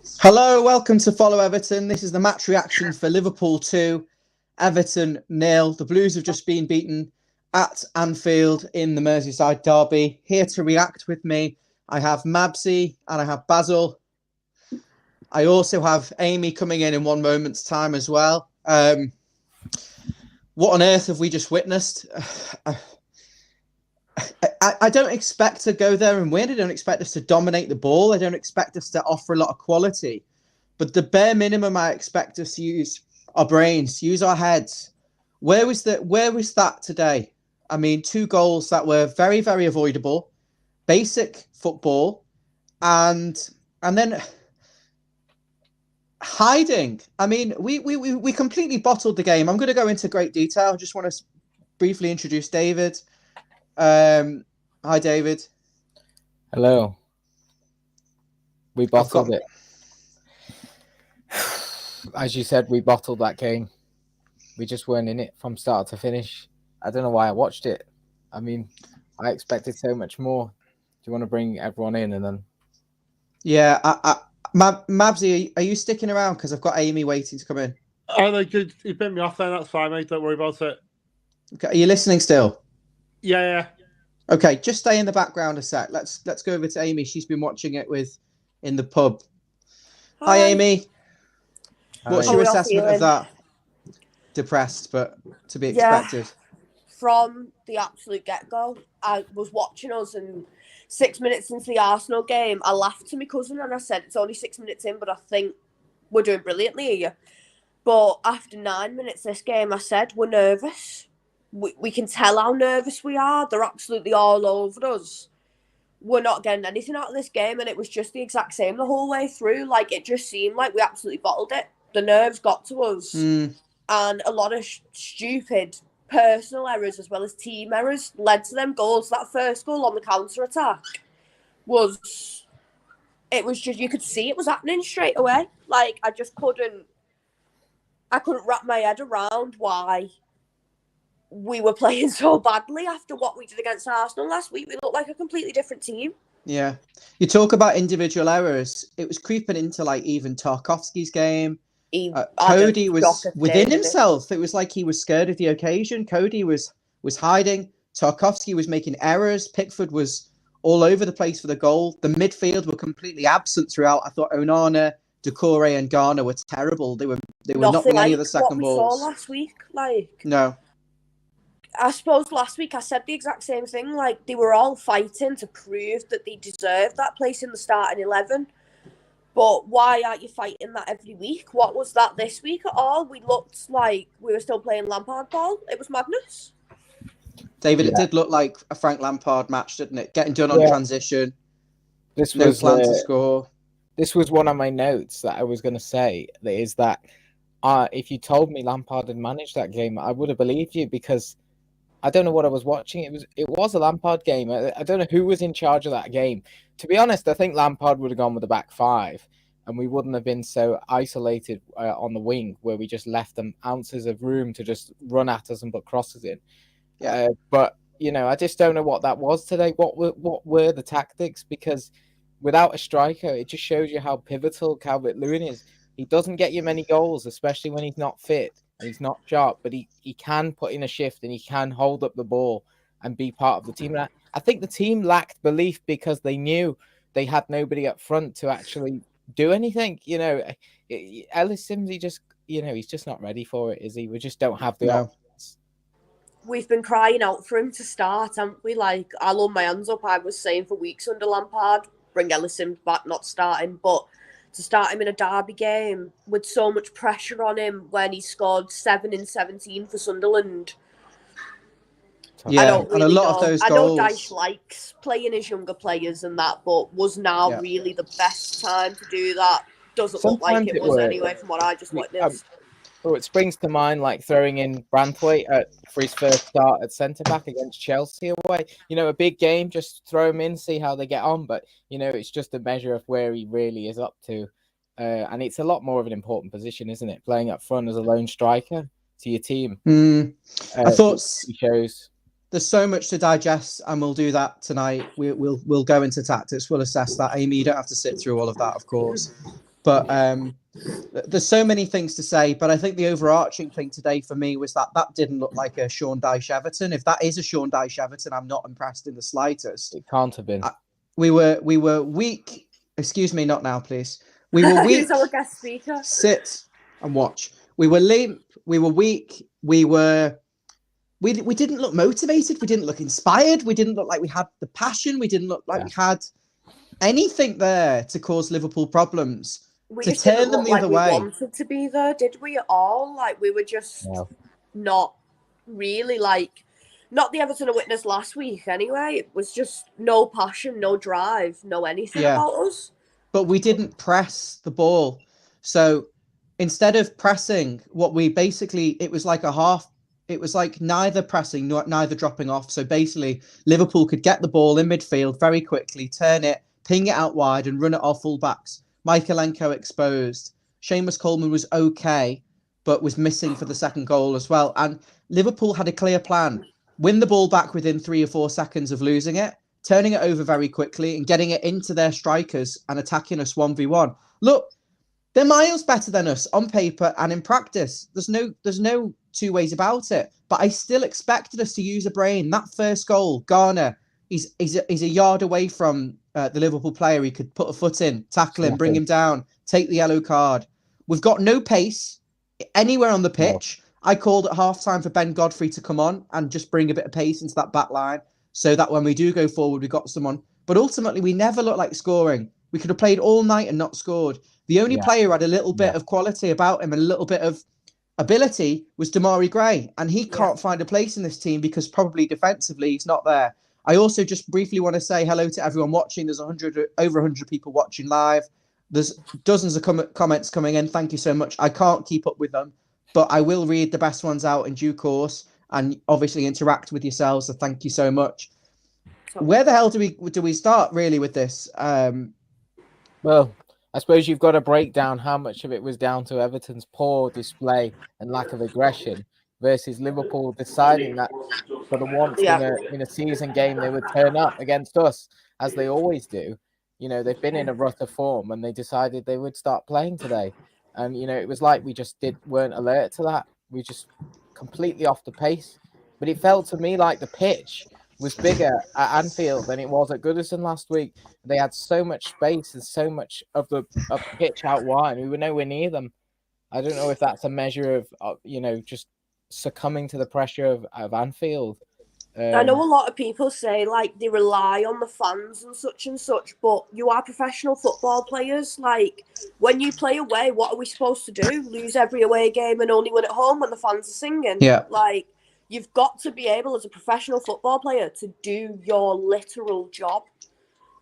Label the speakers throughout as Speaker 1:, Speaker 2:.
Speaker 1: Hello, welcome to Follow Everton. This is the match reaction for Liverpool 2, Everton 0. The Blues have just been beaten at Anfield in the Merseyside Derby. Here to react with me, I have Mabsy and I have Basil. I also have Amy coming in 1 moment's time as well. What on earth have we just witnessed? I don't expect to go there and win. I don't expect us to dominate the ball. I don't expect us to offer a lot of quality. But the bare minimum I expect us to use our brains, use our heads. Where was that today? I mean, 2 goals that were very, very avoidable, basic football, and then hiding. I mean, we completely bottled the game. I'm going to go into great detail. I just want to briefly introduce David. Hi, David.
Speaker 2: Hello. We bottled it. As you said, we bottled that game. We just weren't in it from start to finish. I don't know why I watched it. I mean, I expected so much more. Do you want to bring everyone in and then?
Speaker 1: Yeah, Mabsy, are you sticking around? Because I've got Amy waiting to come in.
Speaker 3: Oh, they could. You bit me off then. That's fine, mate. Don't worry about it.
Speaker 1: Okay, are you listening still?
Speaker 3: Yeah.
Speaker 1: Okay, just stay in the background a sec. Let's go over to Amy. She's been watching it in the pub. Hi Amy. What's your assessment of that? Depressed, but to be expected.
Speaker 4: From the absolute get-go, I was watching us, and 6 minutes into the Arsenal game, I laughed to my cousin and I said, it's only 6 minutes in, but I think we're doing brilliantly here. But after 9 minutes this game, I said, we're nervous. We can tell how nervous we are. They're absolutely all over us. We're not getting anything out of this game, and it was just the exact same the whole way through. Like, it just seemed like we absolutely bottled it. The nerves got to us. And a lot of stupid personal errors as well as team errors led to them goals. That first goal on the counter-attack was just, you could see it was happening straight away. Like, I couldn't wrap my head around why we were playing so badly after what we did against Arsenal last week. We looked like a completely different team.
Speaker 1: Yeah. You talk about individual errors. It was creeping into like even Tarkowski's game. Cody was within himself. It was like he was scared of the occasion. Cody was hiding. Tarkowski was making errors. Pickford was all over the place for the goal. The midfield were completely absent throughout. I thought Onana, Doucouré and Garner were terrible. They were not winning any of the second balls.
Speaker 4: What we saw last week,
Speaker 1: No.
Speaker 4: I suppose last week I said the exact same thing. Like, they were all fighting to prove that they deserved that place in the starting 11. But why aren't you fighting that every week? What was that this week at all? We looked like we were still playing Lampard ball. It was madness.
Speaker 1: David, it did look like a Frank Lampard match, didn't it? Getting done on transition.
Speaker 2: This
Speaker 1: no
Speaker 2: was
Speaker 1: plan to score.
Speaker 2: This was one of my notes that I was going to say. Is that if you told me Lampard had managed that game, I would have believed you, because I don't know what I was watching. It was a Lampard game. I don't know who was in charge of that game. To be honest, I think Lampard would have gone with the back 5, and we wouldn't have been so isolated on the wing, where we just left them ounces of room to just run at us and put crosses in.
Speaker 1: Yeah.
Speaker 2: But I just don't know what that was today. What were the tactics? Because without a striker, it just shows you how pivotal Calvert-Lewin is. He doesn't get you many goals, especially when he's not fit. He's not sharp, but he can put in a shift and he can hold up the ball and be part of the team. And I think the team lacked belief because they knew they had nobody up front to actually do anything. Ellis Sims, he's just not ready for it, is he? We just don't have the options.
Speaker 4: We've been crying out for him to start, haven't we? Like, I'll hold my hands up. I was saying for weeks under Lampard, bring Ellis Sims back, not starting, but to start him in a derby game with so much pressure on him when he scored 7 in 17 for Sunderland.
Speaker 1: Yeah, and a lot of those goals.
Speaker 4: I know Dyche likes playing his younger players and that, but was now really the best time to do that? Doesn't look like it was anyway, from what I just witnessed.
Speaker 2: It springs to mind like throwing in Branthwaite for his first start at centre-back against Chelsea away. A big game, just throw him in, see how they get on. But, it's just a measure of where he really is up to. And it's a lot more of an important position, isn't it? Playing up front as a lone striker to your team.
Speaker 1: I thought
Speaker 2: he shows.
Speaker 1: There's so much to digest, and we'll do that tonight. We'll go into tactics. We'll assess that. Amy, you don't have to sit through all of that, of course. But there's so many things to say. But I think the overarching thing today for me was that didn't look like a Sean Dyche Everton. If that is a Sean Dyche Everton, I'm not impressed in the slightest.
Speaker 2: It can't have been.
Speaker 1: We were weak. Excuse me, not now, please. We were weak.
Speaker 4: Who's our guest speaker?
Speaker 1: Sit and watch. We were limp. We were weak. We didn't look motivated. We didn't look inspired. We didn't look like we had the passion. We didn't look like we had anything there to cause Liverpool problems.
Speaker 4: We
Speaker 1: to
Speaker 4: just
Speaker 1: turn
Speaker 4: didn't
Speaker 1: them
Speaker 4: look
Speaker 1: the
Speaker 4: like
Speaker 1: other
Speaker 4: we
Speaker 1: way.
Speaker 4: wanted to be there, did we at all? Like, we were just not really not the Everton I witnessed last week anyway. It was just no passion, no drive, no anything about us.
Speaker 1: But we didn't press the ball. So instead of pressing, it was like a half. It was like neither pressing, neither dropping off. So basically, Liverpool could get the ball in midfield very quickly, turn it, ping it out wide, and run it off fullbacks. Michaelenko exposed. Seamus Coleman was okay, but was missing for the second goal as well. And Liverpool had a clear plan. Win the ball back within 3 or 4 seconds of losing it, turning it over very quickly and getting it into their strikers and attacking us 1v1. Look, they're miles better than us on paper and in practice. There's no two ways about it. But I still expected us to use a brain. That first goal, Garner, he's a yard away from the Liverpool player. He could put a foot in, tackle him, bring him down, take the yellow card. We've got no pace anywhere on the pitch. No. I called at half-time for Ben Godfrey to come on and just bring a bit of pace into that back line so that when we do go forward, we got someone. But ultimately, we never looked like scoring. We could have played all night and not scored. The only player who had a little bit of quality about him and a little bit of ability was Damari Gray, and he can't find a place in this team because probably defensively he's not there. I also just briefly want to say hello to everyone watching. There's over 100 people watching live. There's dozens of comments coming in. Thank you so much. I can't keep up with them, but I will read the best ones out in due course and obviously interact with yourselves. So thank you so much. Where the hell do we start really with this?
Speaker 2: Well, I suppose you've got to break down how much of it was down to Everton's poor display and lack of aggression versus Liverpool deciding that for the once in a season game they would turn up against us, as they always do. You know, they've been in a rut of form and they decided they would start playing today. And, you know, it was like we just weren't alert to that. We just completely off the pace. But it felt to me like the pitch was bigger at Anfield than it was at Goodison last week. They had so much space and so much of the pitch out wide. We were nowhere near them. I don't know if that's a measure of just succumbing to the pressure of Anfield.
Speaker 4: I know a lot of people say like they rely on the fans and such, but you are professional football players. Like when you play away, what are we supposed to do? Lose every away game and only win at home when the fans are singing?
Speaker 1: Yeah.
Speaker 4: Like you've got to be able as a professional football player to do your literal job.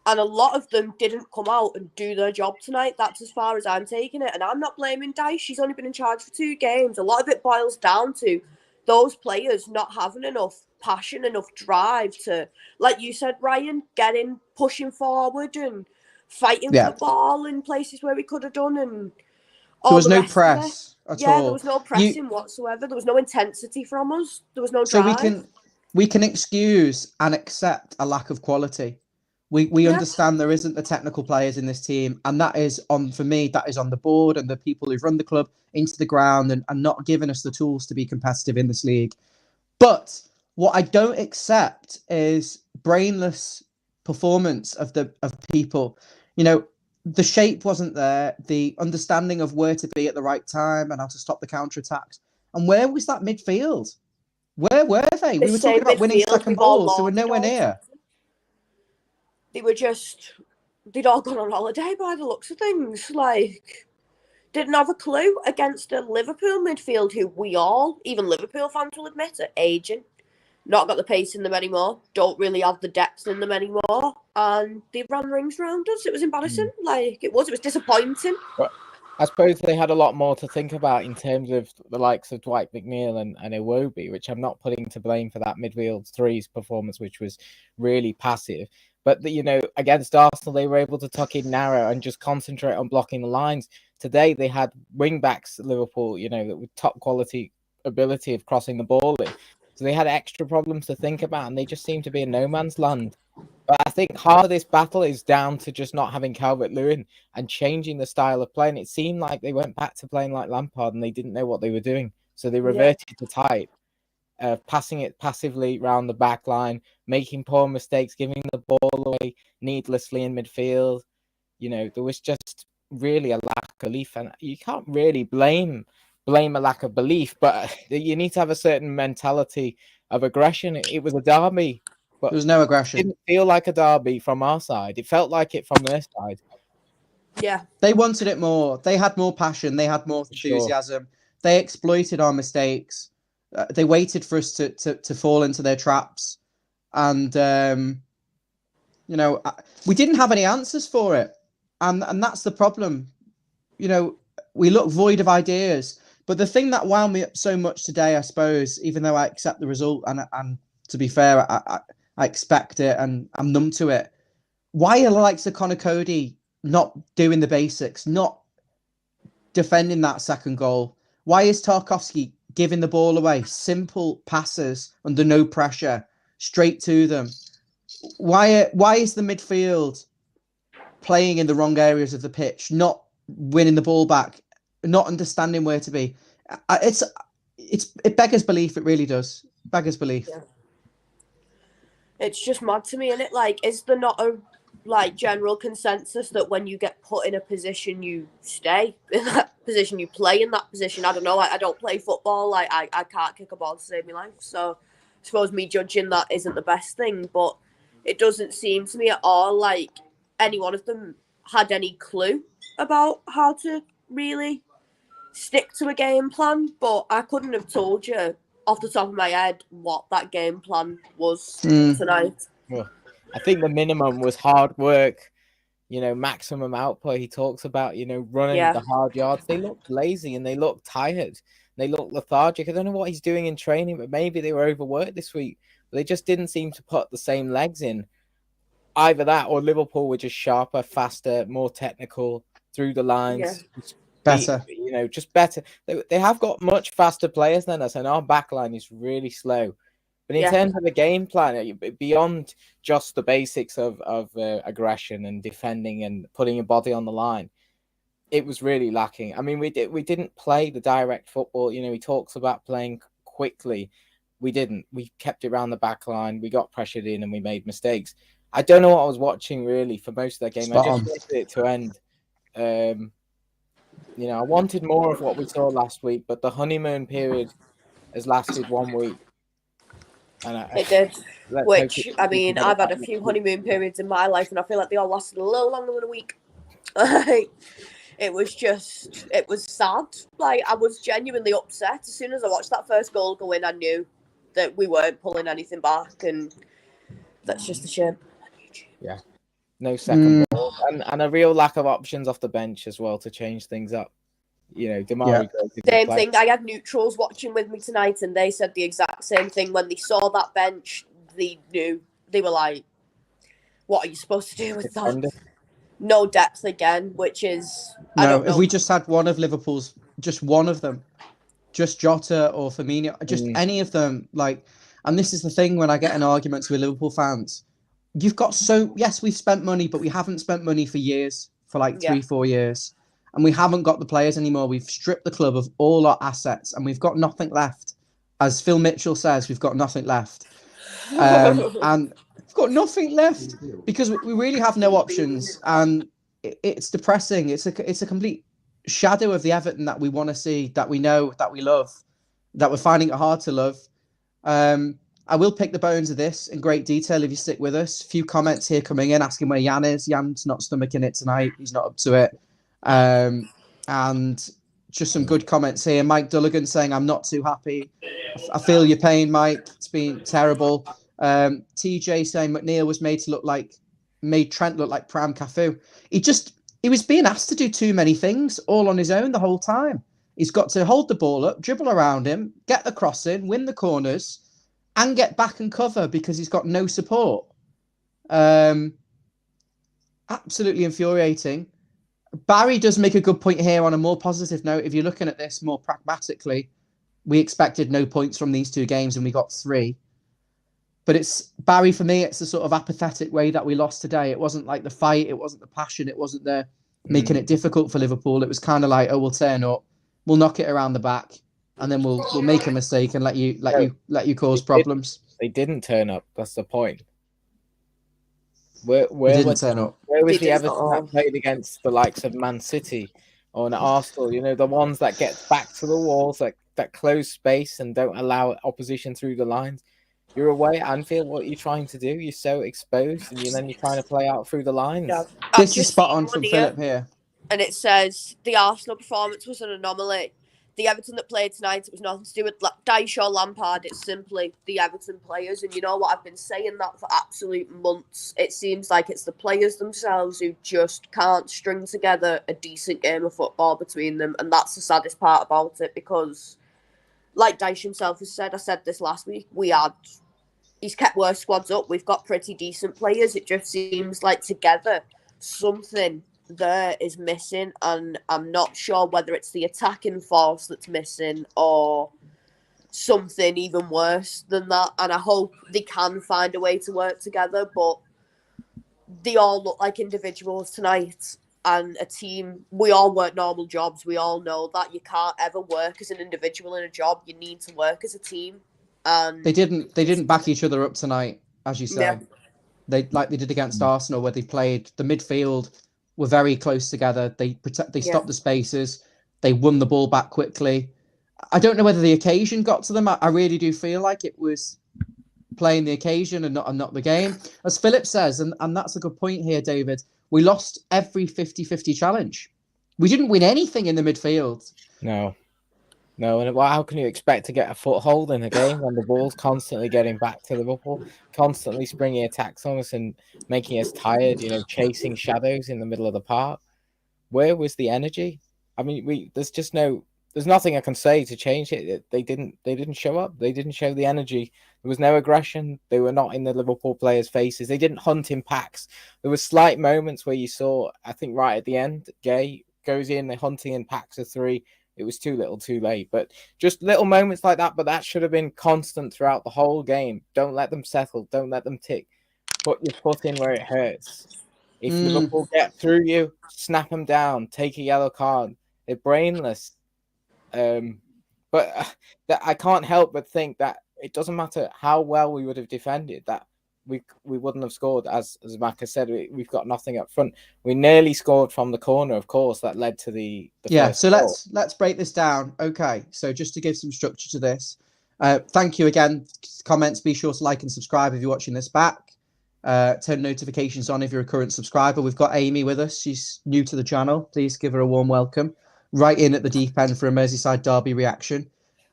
Speaker 4: And a lot of them didn't come out and do their job tonight. That's as far as I'm taking it. And I'm not blaming Dyche. She's only been in charge for 2 games. A lot of it boils down to those players not having enough passion, enough drive to, like you said, Ryan, getting, pushing forward and fighting for the ball in places where we could have done. And
Speaker 1: there was no press at all.
Speaker 4: There was no pressing whatsoever. There was no intensity from us. There was no drive.
Speaker 1: So we can excuse and accept a lack of quality. We understand there isn't the technical players in this team, and that is on the board and the people who've run the club into the ground and not giving us the tools to be competitive in this league. But what I don't accept is brainless performance of people. You know, the shape wasn't there, the understanding of where to be at the right time and how to stop the counterattacks. And where was that midfield? Where were they? We were talking about winning second balls. They were nowhere near.
Speaker 4: They'd all gone on holiday by the looks of things. Like, didn't have a clue against a Liverpool midfield who even Liverpool fans will admit, are aging. Not got the pace in them anymore. Don't really have the depth in them anymore. And they ran rings around us. It was embarrassing. It was disappointing.
Speaker 2: But I suppose they had a lot more to think about in terms of the likes of Dwight McNeil and Iwobi, which I'm not putting to blame for that midfield three's performance, which was really passive. But, against Arsenal, they were able to tuck in narrow and just concentrate on blocking the lines. Today, they had wing-backs at Liverpool, that with top-quality ability of crossing the ball in. So they had extra problems to think about, and they just seemed to be in no man's land. But I think half of this battle is down to just not having Calvert-Lewin and changing the style of playing. It seemed like they went back to playing like Lampard and they didn't know what they were doing. So they reverted to type, passing it passively round the back line, making poor mistakes, giving the ball away needlessly in midfield. There was just really a lack of belief. And you can't really blame a lack of belief, but you need to have a certain mentality of aggression. It was a derby. But
Speaker 1: there was no aggression.
Speaker 2: It didn't feel like a derby from our side. It felt like it from their side.
Speaker 4: Yeah.
Speaker 1: They wanted it more. They had more passion. They had more enthusiasm. Sure. They exploited our mistakes. They waited for us to fall into their traps. And, we didn't have any answers for it. And that's the problem. We look void of ideas. But the thing that wound me up so much today, I suppose, even though I accept the result, and to be fair, I expect it and I'm numb to it. Why are the likes of Connor Cody not doing the basics, not defending that second goal? Why is Tarkowski giving the ball away? Simple passes under no pressure, straight to them. Why is the midfield playing in the wrong areas of the pitch, not winning the ball back, not understanding where to be? It beggars belief. It really does. Beggars belief.
Speaker 4: Yeah. It's just mad to me, isn't it? Like, is there not a general consensus that when you get put in a position, you stay in that position, you play in that position? I don't know. I don't play football. I can't kick a ball to save my life. So I suppose me judging that isn't the best thing. But it doesn't seem to me at all like any one of them had any clue about how to really stick to a game plan. But I couldn't have told you off the top of my head what that game plan was tonight.
Speaker 2: Well, I think the minimum was hard work, maximum output. He talks about, running the hard yards. They looked lazy and they looked tired. They looked lethargic. I don't know what he's doing in training, but maybe they were overworked this week. But they just didn't seem to put the same legs in. Either that or Liverpool were just sharper, faster, more technical through the lines.
Speaker 1: Yeah. Better.
Speaker 2: Just better. They have got much faster players than us, and our backline is really slow. But in terms of the game plan, beyond just the basics of aggression and defending and putting your body on the line, it was really lacking. I mean, we didn't play the direct football. He talks about playing quickly. We didn't. We kept it around the back line. We got pressured in and we made mistakes. I don't know what I was watching really for most of that game. I just wanted it to end. I wanted more of what we saw last week, but the honeymoon period has lasted 1 week. And
Speaker 4: it did. Which, I mean, I've had a few honeymoon periods in my life, and I feel like they all lasted a little longer than a week. It was sad. Like, I was genuinely upset. As soon as I watched that first goal go in, I knew that we weren't pulling anything back, and that's just a shame.
Speaker 2: Yeah. No second ball. And a real lack of options off the bench as well to change things up. Damari.
Speaker 4: Same thing. I had neutrals watching with me tonight, and they said the exact same thing. When they saw that bench, they knew. They were like, what are you supposed to do with that? No depth again, which is... I don't know.
Speaker 1: If we just had one of Liverpool's, just one of them, just Jota or Firmino, just any of them, and this is the thing when I get in arguments with Liverpool fans, you've got yes, we've spent money, but we haven't spent money for years, for 3-4 years. And we haven't got the players anymore. We've stripped the club of all our assets and we've got nothing left. As Phil Mitchell says, we've got nothing left. And we've got nothing left because we really have no options. And it's depressing. It's a complete shadow of the Everton that we want to see, that we know, that we love, that we're finding it hard to love. I will pick the bones of this in great detail if you stick with us. A few comments here coming in asking where Jan is. Jan's not stomaching it tonight. He's not up to it. And just some good comments here. Mike Dulligan saying, I'm not too happy. I feel your pain, Mike. It's been terrible. TJ saying McNeil was made Trent look like Pram Cafu. He was being asked to do too many things all on his own the whole time. He's got to hold the ball up, dribble around him, get the cross in, win the corners, and get back and cover because he's got no support. Absolutely infuriating. Barry does make a good point here on a more positive note. If you're looking at this more pragmatically, we expected no points from these two games and we got 3. But it's Barry for me. It's the sort of apathetic way that we lost today. It wasn't like the fight. It wasn't the passion. It wasn't the making it difficult for Liverpool. It was kind of like, oh, we'll turn up, we'll knock it around the back, and then we'll make a mistake and let you cause problems.
Speaker 2: They didn't turn up. That's the point. Where
Speaker 1: didn't turn up.
Speaker 2: Where was the Everton that played against the likes of Man City or an Arsenal? You know, the ones that get back to the walls, that close space and don't allow opposition through the lines. You're away at Anfield. What are you trying to do? You're so exposed, and then you're trying to play out through the lines.
Speaker 4: Yeah.
Speaker 1: This is spot on from Philip here.
Speaker 4: And it says the Arsenal performance was an anomaly. The Everton that played tonight, it was nothing to do with Dyche or Lampard. It's simply the Everton players. And you know what? I've been saying that for absolute months. It seems like it's the players themselves who just can't string together a decent game of football between them. And that's the saddest part about it, because like Dyche himself has said, I said this last week, he's kept worse squads up. We've got pretty decent players. It just seems like together something there is missing, and I'm not sure whether it's the attacking force that's missing or something even worse than that. And I hope they can find a way to work together, but they all look like individuals tonight. And a team, we all work normal jobs. We all know that you can't ever work as an individual in a job. You need to work as a team. And
Speaker 1: they didn't back each other up tonight, as you say.
Speaker 4: Yeah.
Speaker 1: They did against Arsenal, where they played the midfield were very close together. They stopped the spaces. They won the ball back quickly. I don't know whether the occasion got to them. I really do feel like it was playing the occasion and not the game. As Philip says, and that's a good point here, David, we lost every 50-50 challenge. We didn't win anything in the midfield.
Speaker 2: No. And how can you expect to get a foothold in a game when the ball's constantly getting back to Liverpool, constantly springing attacks on us and making us tired, chasing shadows in the middle of the park? Where was the energy? I mean, there's nothing I can say to change it. They didn't show up. They didn't show the energy. There was no aggression. They were not in the Liverpool players' faces. They didn't hunt in packs. There were slight moments where you saw, I think right at the end, Gay goes in, they're hunting in packs of 3. It was too little, too late. But just little moments like that. But that should have been constant throughout the whole game. Don't let them settle. Don't let them tick. Put your foot in where it hurts. If Liverpool get through you, snap them down. Take a yellow card. They're brainless. But I can't help but think that it doesn't matter how well we would have defended, that we wouldn't have scored. As Mac has said, we've got nothing up front. We nearly scored from the corner, of course, that led to the first
Speaker 1: so
Speaker 2: goal.
Speaker 1: let's break this down. Okay, so just to give some structure to this, thank you again. Comments, be sure to like and subscribe if you're watching this back. Turn notifications on if you're a current subscriber. We've got Amy with us. She's new to the channel. Please give her a warm welcome. Right in at the deep end for a Merseyside derby reaction.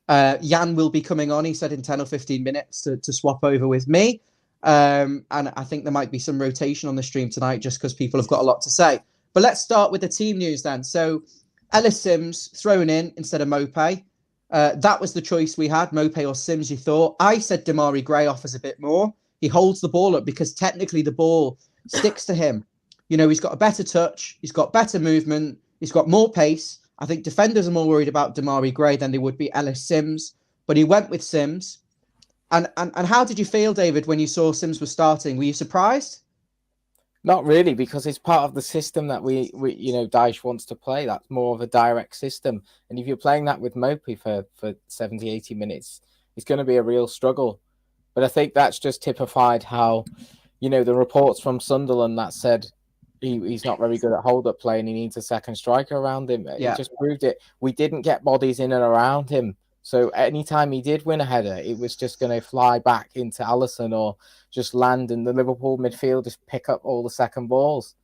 Speaker 1: Jan will be coming on, he said, in 10 or 15 minutes to swap over with me. And I think there might be some rotation on the stream tonight just because people have got a lot to say. But let's start with the team news then. So Ellis Sims thrown in instead of Mopé. That was the choice we had, Mopé or Sims, you thought. I said Damari Gray offers a bit more. He holds the ball up because technically the ball sticks to him. He's got a better touch. He's got better movement. He's got more pace. I think defenders are more worried about Damari Gray than they would be Ellis Sims. But he went with Sims. And how did you feel, David, when you saw Sims was starting? Were you surprised?
Speaker 2: Not really, because it's part of the system that we Dyche wants to play. That's more of a direct system. And if you're playing that with Mopé for 70, 80 minutes, it's going to be a real struggle. But I think that's just typified how, the reports from Sunderland that said he's not very good at hold-up play and he needs a second striker around him.
Speaker 1: Yeah.
Speaker 2: It just proved it. We didn't get bodies in and around him. So anytime he did win a header, it was just going to fly back into Alisson or just land in the Liverpool midfield, just pick up all the second balls.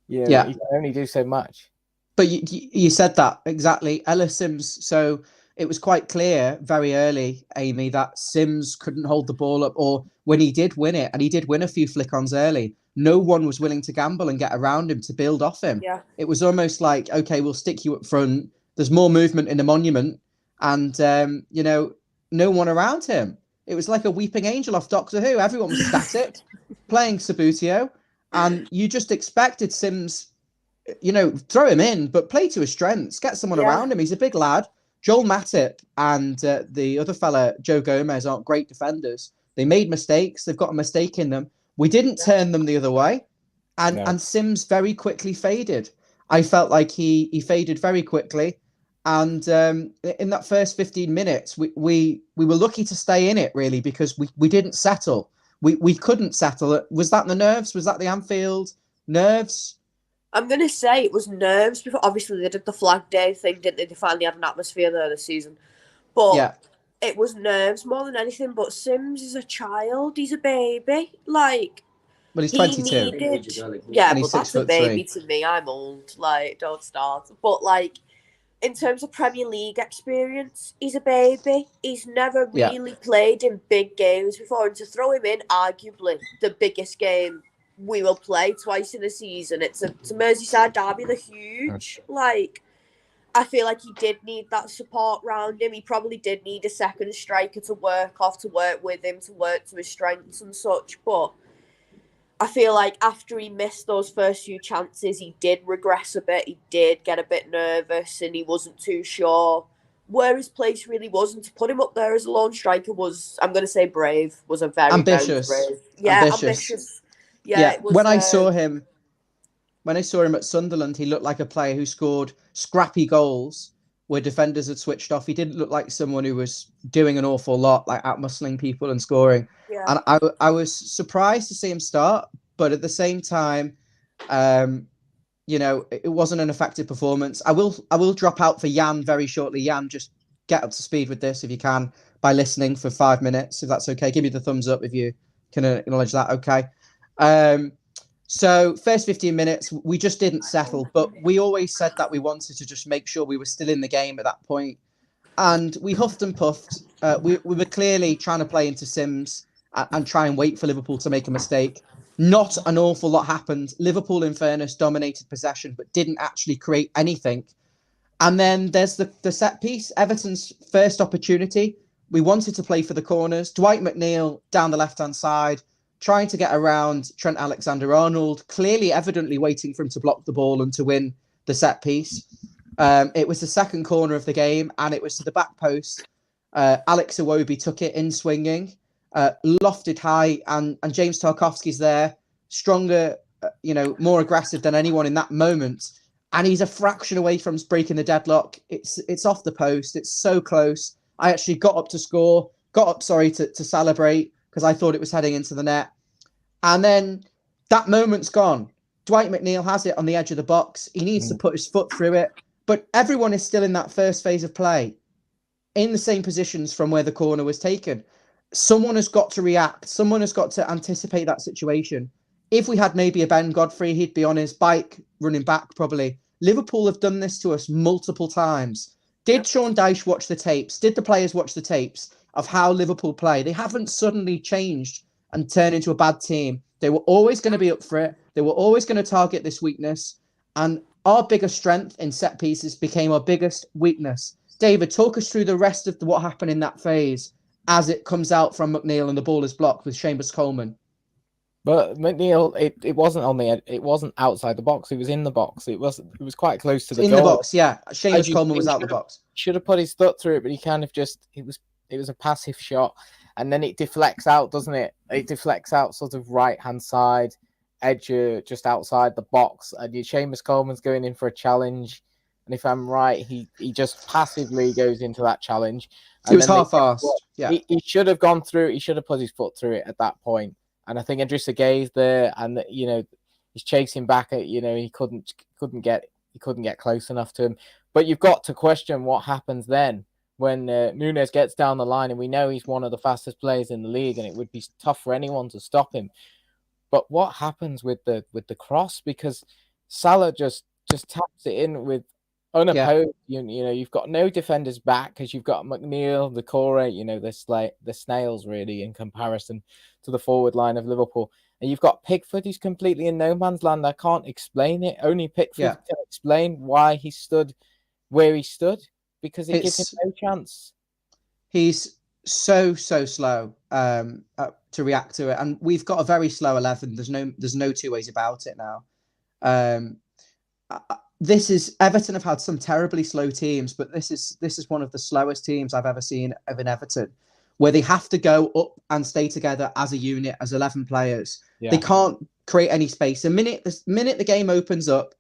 Speaker 2: You can only do so much.
Speaker 1: But you said that exactly. Ellis Sims, so it was quite clear very early, Amy, that Sims couldn't hold the ball up, or when he did win it, and he did win a few flick-ons early, no one was willing to gamble and get around him to build off him.
Speaker 4: Yeah.
Speaker 1: It was almost like, okay, we'll stick you up front. There's more movement in the monument. And, no one around him. It was like a weeping angel off Doctor Who. Everyone was static, playing Sabutio. And you just expected Sims, throw him in, but play to his strengths. Get someone around him. He's a big lad. Joel Matip and the other fella, Joe Gomez, aren't great defenders. They made mistakes. They've got a mistake in them. We didn't turn them the other way. And Sims very quickly faded. I felt like he faded very quickly. And in that first 15 minutes, we were lucky to stay in it, really, because we didn't settle. We couldn't settle. Was that the nerves? Was that the Anfield nerves?
Speaker 4: I'm going to say it was nerves. Before, obviously, they did the Flag Day thing, didn't they? They finally had an atmosphere there this season. But it was nerves more than anything. But Sims is a child. He's a baby. Like,
Speaker 1: well, he's 22.
Speaker 4: But that's a baby to me. I'm old. Like, don't start. But, like, in terms of Premier League experience, he's a baby. He's never really played in big games before. And to throw him in, arguably, the biggest game we will play twice in a season. It's a Merseyside derby. They're huge. Like, I feel like he did need that support around him. He probably did need a second striker to work off, to work with him, to work to his strengths and such. But I feel like after he missed those first few chances, he did regress a bit. He did get a bit nervous and he wasn't too sure where his place really was. And to put him up there as a lone striker was, I'm going to say brave, was a very
Speaker 1: ambitious.
Speaker 4: Very brave. Yeah, ambitious.
Speaker 1: Yeah, it was, when I saw him at Sunderland, he looked like a player who scored scrappy goals where defenders had switched off. He didn't look like someone who was doing an awful lot, like outmuscling people and scoring. Yeah. And I was surprised to see him start, but at the same time, it wasn't an effective performance. I will drop out for Jan very shortly. Jan, just get up to speed with this if you can by listening for 5 minutes, if that's okay. Give me the thumbs up if you can acknowledge that. Okay. So first 15 minutes, we just didn't settle, but we always said that we wanted to just make sure we were still in the game at that point. And we huffed and puffed. We were clearly trying to play into Sims and try and wait for Liverpool to make a mistake. Not an awful lot happened. Liverpool, in fairness, dominated possession, but didn't actually create anything. And then there's the set piece, Everton's first opportunity. We wanted to play for the corners. Dwight McNeil down the left-hand side, trying to get around Trent Alexander-Arnold, clearly, evidently waiting for him to block the ball and to win the set piece. It was the second corner of the game, and it was to the back post. Alex Iwobi took it in swinging, lofted high, and James Tarkowski's there, stronger, more aggressive than anyone in that moment. And he's a fraction away from breaking the deadlock. It's off the post. It's so close. I actually got up to celebrate, because I thought it was heading into the net. And then that moment's gone. Dwight McNeil has it on the edge of the box. He needs to put his foot through it. But everyone is still in that first phase of play, in the same positions from where the corner was taken. Someone has got to react. Someone has got to anticipate that situation. If we had maybe a Ben Godfrey, he'd be on his bike running back probably. Liverpool have done this to us multiple times. Did Sean Dyche watch the tapes? Did the players watch the tapes of how Liverpool play? They haven't suddenly changed and turned into a bad team. They were always going to be up for it. They were always going to target this weakness. And our biggest strength in set pieces became our biggest weakness. David, talk us through the rest of what happened in that phase as it comes out from McNeil and the ball is blocked with Seamus Coleman.
Speaker 2: But McNeil, it wasn't on the edge. It wasn't outside the box. It was in the box. It was quite close to the goal.
Speaker 1: In the box, yeah. Seamus Coleman was out the box.
Speaker 2: Should have put his foot through it, but he kind of it was a passive shot, and then it deflects out, doesn't it? It deflects out sort of right-hand side, edge just outside the box, and Seamus Coleman's going in for a challenge, and if I'm right, he just passively goes into that challenge.
Speaker 1: It was half-assed. Yeah,
Speaker 2: he should have gone through. He should have put his foot through it at that point. And I think Idrissa Gueye there, and he's chasing back at he couldn't get close enough to him. But you've got to question what happens then when Núñez gets down the line, and we know he's one of the fastest players in the league, and it would be tough for anyone to stop him. But what happens with the cross? Because Salah just taps it in with unopposed. Yeah. You've got no defenders back because you've got McNeil, the core, the snails really in comparison to the forward line of Liverpool. And you've got Pickford, who's completely in no man's land. I can't explain it. Only Pickford can explain why he stood where he stood, because it gives him no chance. He's
Speaker 1: so slow to react to it, and we've got a very slow 11. There's no two ways about it now. Everton have had some terribly slow teams, but this is one of the slowest teams I've ever seen of an Everton. where they have to go up and stay together as a unit, as 11 players. Yeah. They can't create any space. The minute the game opens up,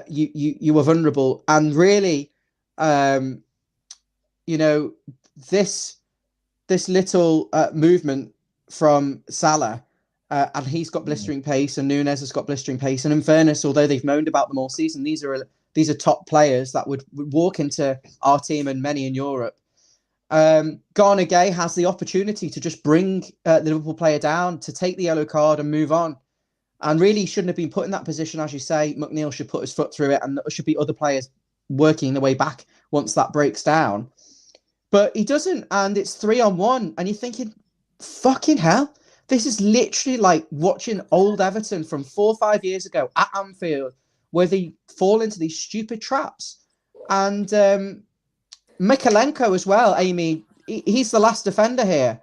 Speaker 1: you are vulnerable. And really, this little movement from Salah, and he's got blistering pace, and Núñez has got blistering pace. And in fairness, although they've moaned about them all season, these are top players that would walk into our team and many in Europe. Gana Gueye has the opportunity to just bring the Liverpool player down, to take the yellow card and move on. And really shouldn't have been put in that position, as you say. McNeil should put his foot through it, and there should be other players working their way back once that breaks down. But he doesn't, and it's 3-on-1, and you're thinking, fucking hell, this is literally like watching old Everton from 4 or 5 years ago at Anfield, where they fall into these stupid traps. And Mykolenko as well, Amy, he's the last defender here.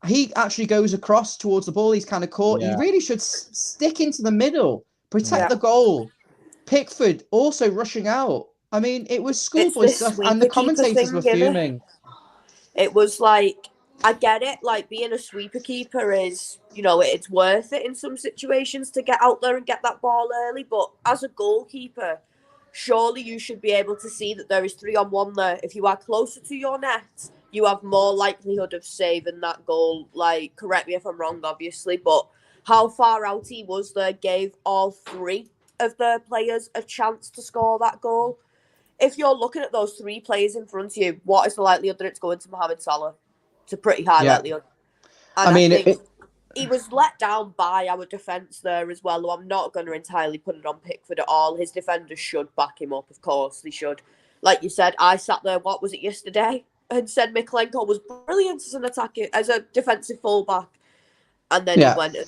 Speaker 1: He actually goes across towards the ball. He's kind of caught. Yeah. He really should stick into the middle, protect the goal. Pickford also rushing out. I mean, it was schoolboy stuff, and the commentators were fuming.
Speaker 4: It was like, I get it, like being a sweeper keeper is, it's worth it in some situations to get out there and get that ball early. But as a goalkeeper, surely you should be able to see that there is 3-on-1 there. If you are closer to your net, you have more likelihood of saving that goal. Like, correct me if I'm wrong, obviously, but how far out he was there gave all 3 of the players a chance to score that goal. If you're looking at those 3 players in front of you, what is the likelihood that it's going to Mohamed Salah? It's a pretty high likelihood. And I think he was let down by our defence there as well, though I'm not going to entirely put it on Pickford at all. His defenders should back him up, of course, they should. Like you said, I sat there, what was it, yesterday? And said Mykolenko was brilliant as a defensive fullback, and then he went and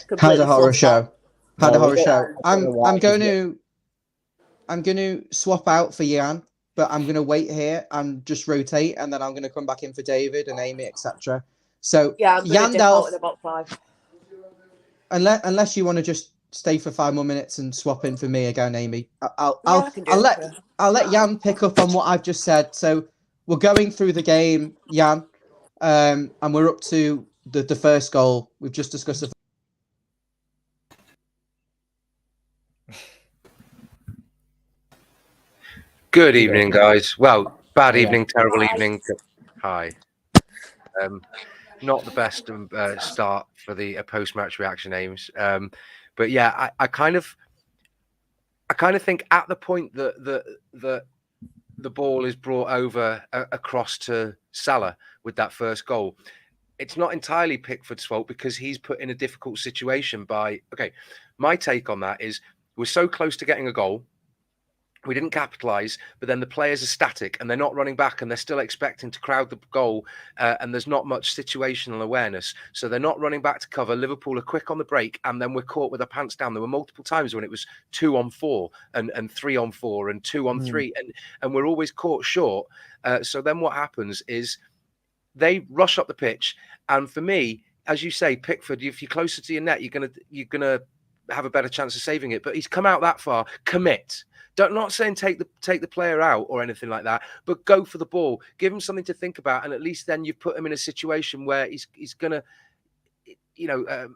Speaker 4: completely
Speaker 1: had a horror show. I'm going to swap out for Jan, but I'm going to wait here and just rotate, and then I'm going to come back in for David and Amy, etc. So
Speaker 4: I'm going to dip out in about 5.
Speaker 1: Unless you want to just stay for 5 more minutes and swap in for me again, Amy. I'll let Jan pick up on what I've just said. So we're going through the game, Jan, and we're up to the first goal. We've just discussed the
Speaker 5: Good evening, guys. Well, bad evening, terrible evening. Hi. Not the best start for the post-match reaction, Ames. But yeah, I kind of think at the point that the ball is brought over across to Salah with that first goal, it's not entirely Pickford's fault because he's put in a difficult situation by. Okay, my take on that is we're so close to getting a goal. We didn't capitalise, but then the players are static and they're not running back and they're still expecting to crowd the goal and there's not much situational awareness. So they're not running back to cover. Liverpool are quick on the break and then we're caught with our pants down. There were multiple times when it was 2-on-4 and 3-on-4 and 2-on-3 and we're always caught short. So then what happens is they rush up the pitch. And for me, as you say, Pickford, if you're closer to your net, you're gonna have a better chance of saving it. But he's come out that far. Commit. Not saying take the player out or anything like that, but go for the ball. Give him something to think about, and at least then you've put him in a situation where he's gonna,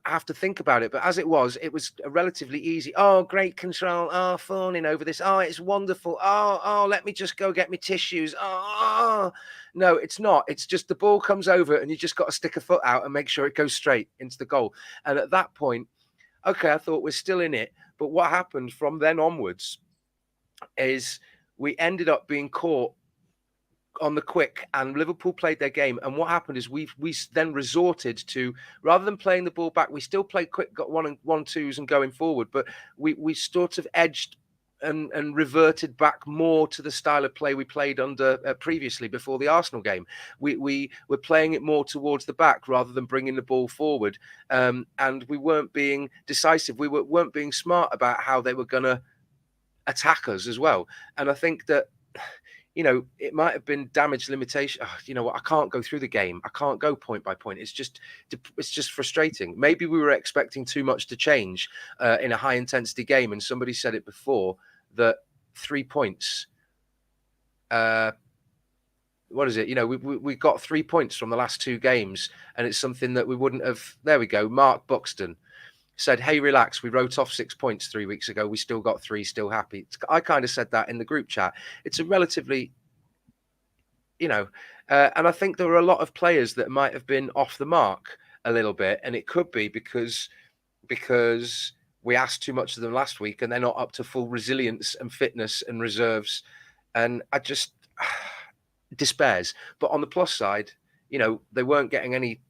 Speaker 5: have to think about it. But as it was a relatively easy. Oh, great control. Oh, fawning over this. Oh, it's wonderful. Oh, let me just go get my tissues. Oh, no, it's not. It's just the ball comes over, and you just got to stick a foot out and make sure it goes straight into the goal. And at that point, okay, I thought we're still in it. But what happened from then onwards is we ended up being caught on the quick and Liverpool played their game. And what happened is we then resorted to, rather than playing the ball back, we still played quick, got 1-2s and going forward, but we sort of edged and reverted back more to the style of play we played under previously before the Arsenal game. We were playing it more towards the back rather than bringing the ball forward. And we weren't being decisive. We weren't being smart about how they were going to attack us as well. And I think that, it might have been damage limitation. You know what? I can't go through the game. I can't go point by point. It's just frustrating. Maybe we were expecting too much to change in a high intensity game. And somebody said it before that 3 points what is it? We got 3 points from the last 2 games, and it's something that we wouldn't have. There we go. Mark Buxton said, "Hey, relax. We wrote off 6 points 3 weeks ago. We still got 3. Still happy." I kind of said that in the group chat. It's a relatively, and I think there were a lot of players that might have been off the mark a little bit, and it could be because we asked too much of them last week, and they're not up to full resilience and fitness and reserves, and I just despairs. But on the plus side, they weren't getting any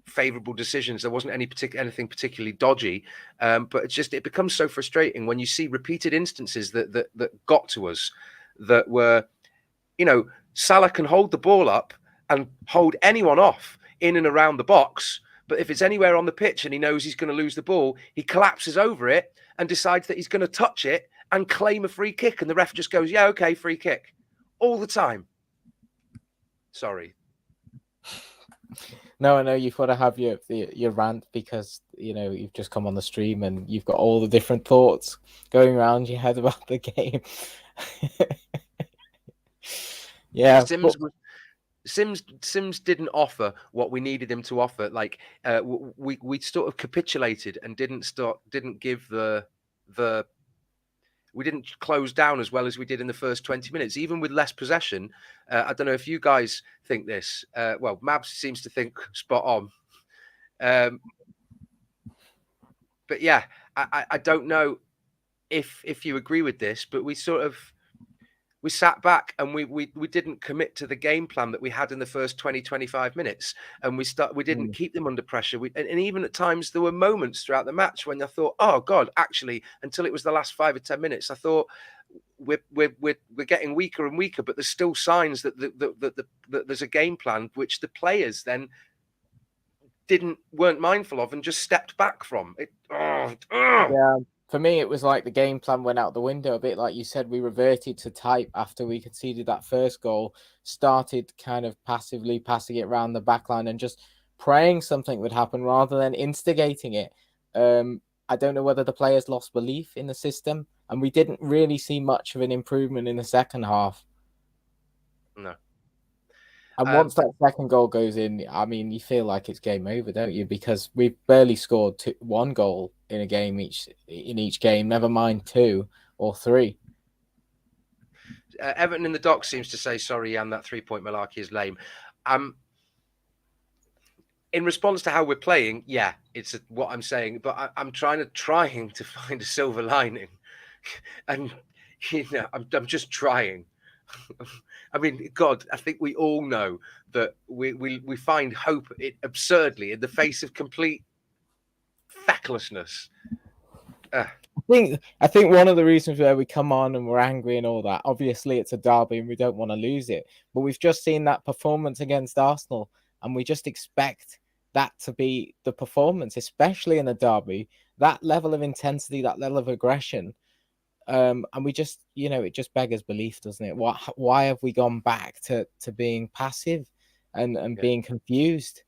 Speaker 5: favourable decisions. There wasn't anything particularly dodgy, but it becomes so frustrating when you see repeated instances that got to us, that were, Salah can hold the ball up and hold anyone off in and around the box. But if it's anywhere on the pitch and he knows he's going to lose the ball, he collapses over it and decides that he's going to touch it and claim a free kick. And the ref just goes, yeah, okay, free kick. All the time. Sorry.
Speaker 2: No, I know you've got to have your rant because, you've just come on the stream and you've got all the different thoughts going around your head about the game. Yeah.
Speaker 5: Sims didn't offer what we needed him to offer. Like we sort of capitulated and didn't give we didn't close down as well as we did in the first 20 minutes, even with less possession. I don't know if you guys think this. Well, Mabs seems to think spot on. But yeah, I don't know if you agree with this, but we sat back and we didn't commit to the game plan that we had in the first 20-25 minutes, and we didn't keep them under pressure. And even at times there were moments throughout the match when I thought, oh God, actually, until it was the last 5 or 10 minutes, I thought we're getting weaker and weaker, but there's still signs that there's a game plan which the players then weren't mindful of and just stepped back from it.
Speaker 2: Yeah. For me, it was like the game plan went out the window a bit. Like you said, we reverted to type after we conceded that first goal, started kind of passively passing it around the back line and just praying something would happen rather than instigating it. I don't know whether the players lost belief in the system, and we didn't really see much of an improvement in the second half.
Speaker 5: No.
Speaker 2: And once that second goal goes in, I mean, you feel like it's game over, don't you? Because we've barely scored 1 goal in a game in each game, never mind 2 or 3.
Speaker 5: Everton in the dock seems to say, sorry, Jan, that 3-point malarkey is lame. In response to how we're playing, yeah, it's what I'm saying, but I'm trying to find a silver lining. And, I'm just trying. I mean, God, I think we all know that we find hope absurdly in the face of complete fecklessness.
Speaker 2: I think one of the reasons where we come on and we're angry and all that, obviously it's a derby and we don't want to lose it, but we've just seen that performance against Arsenal and we just expect that to be the performance, especially in a derby, that level of intensity, that level of aggression. And we just, it just beggars belief, doesn't it? Why have we gone back to being passive and being confused?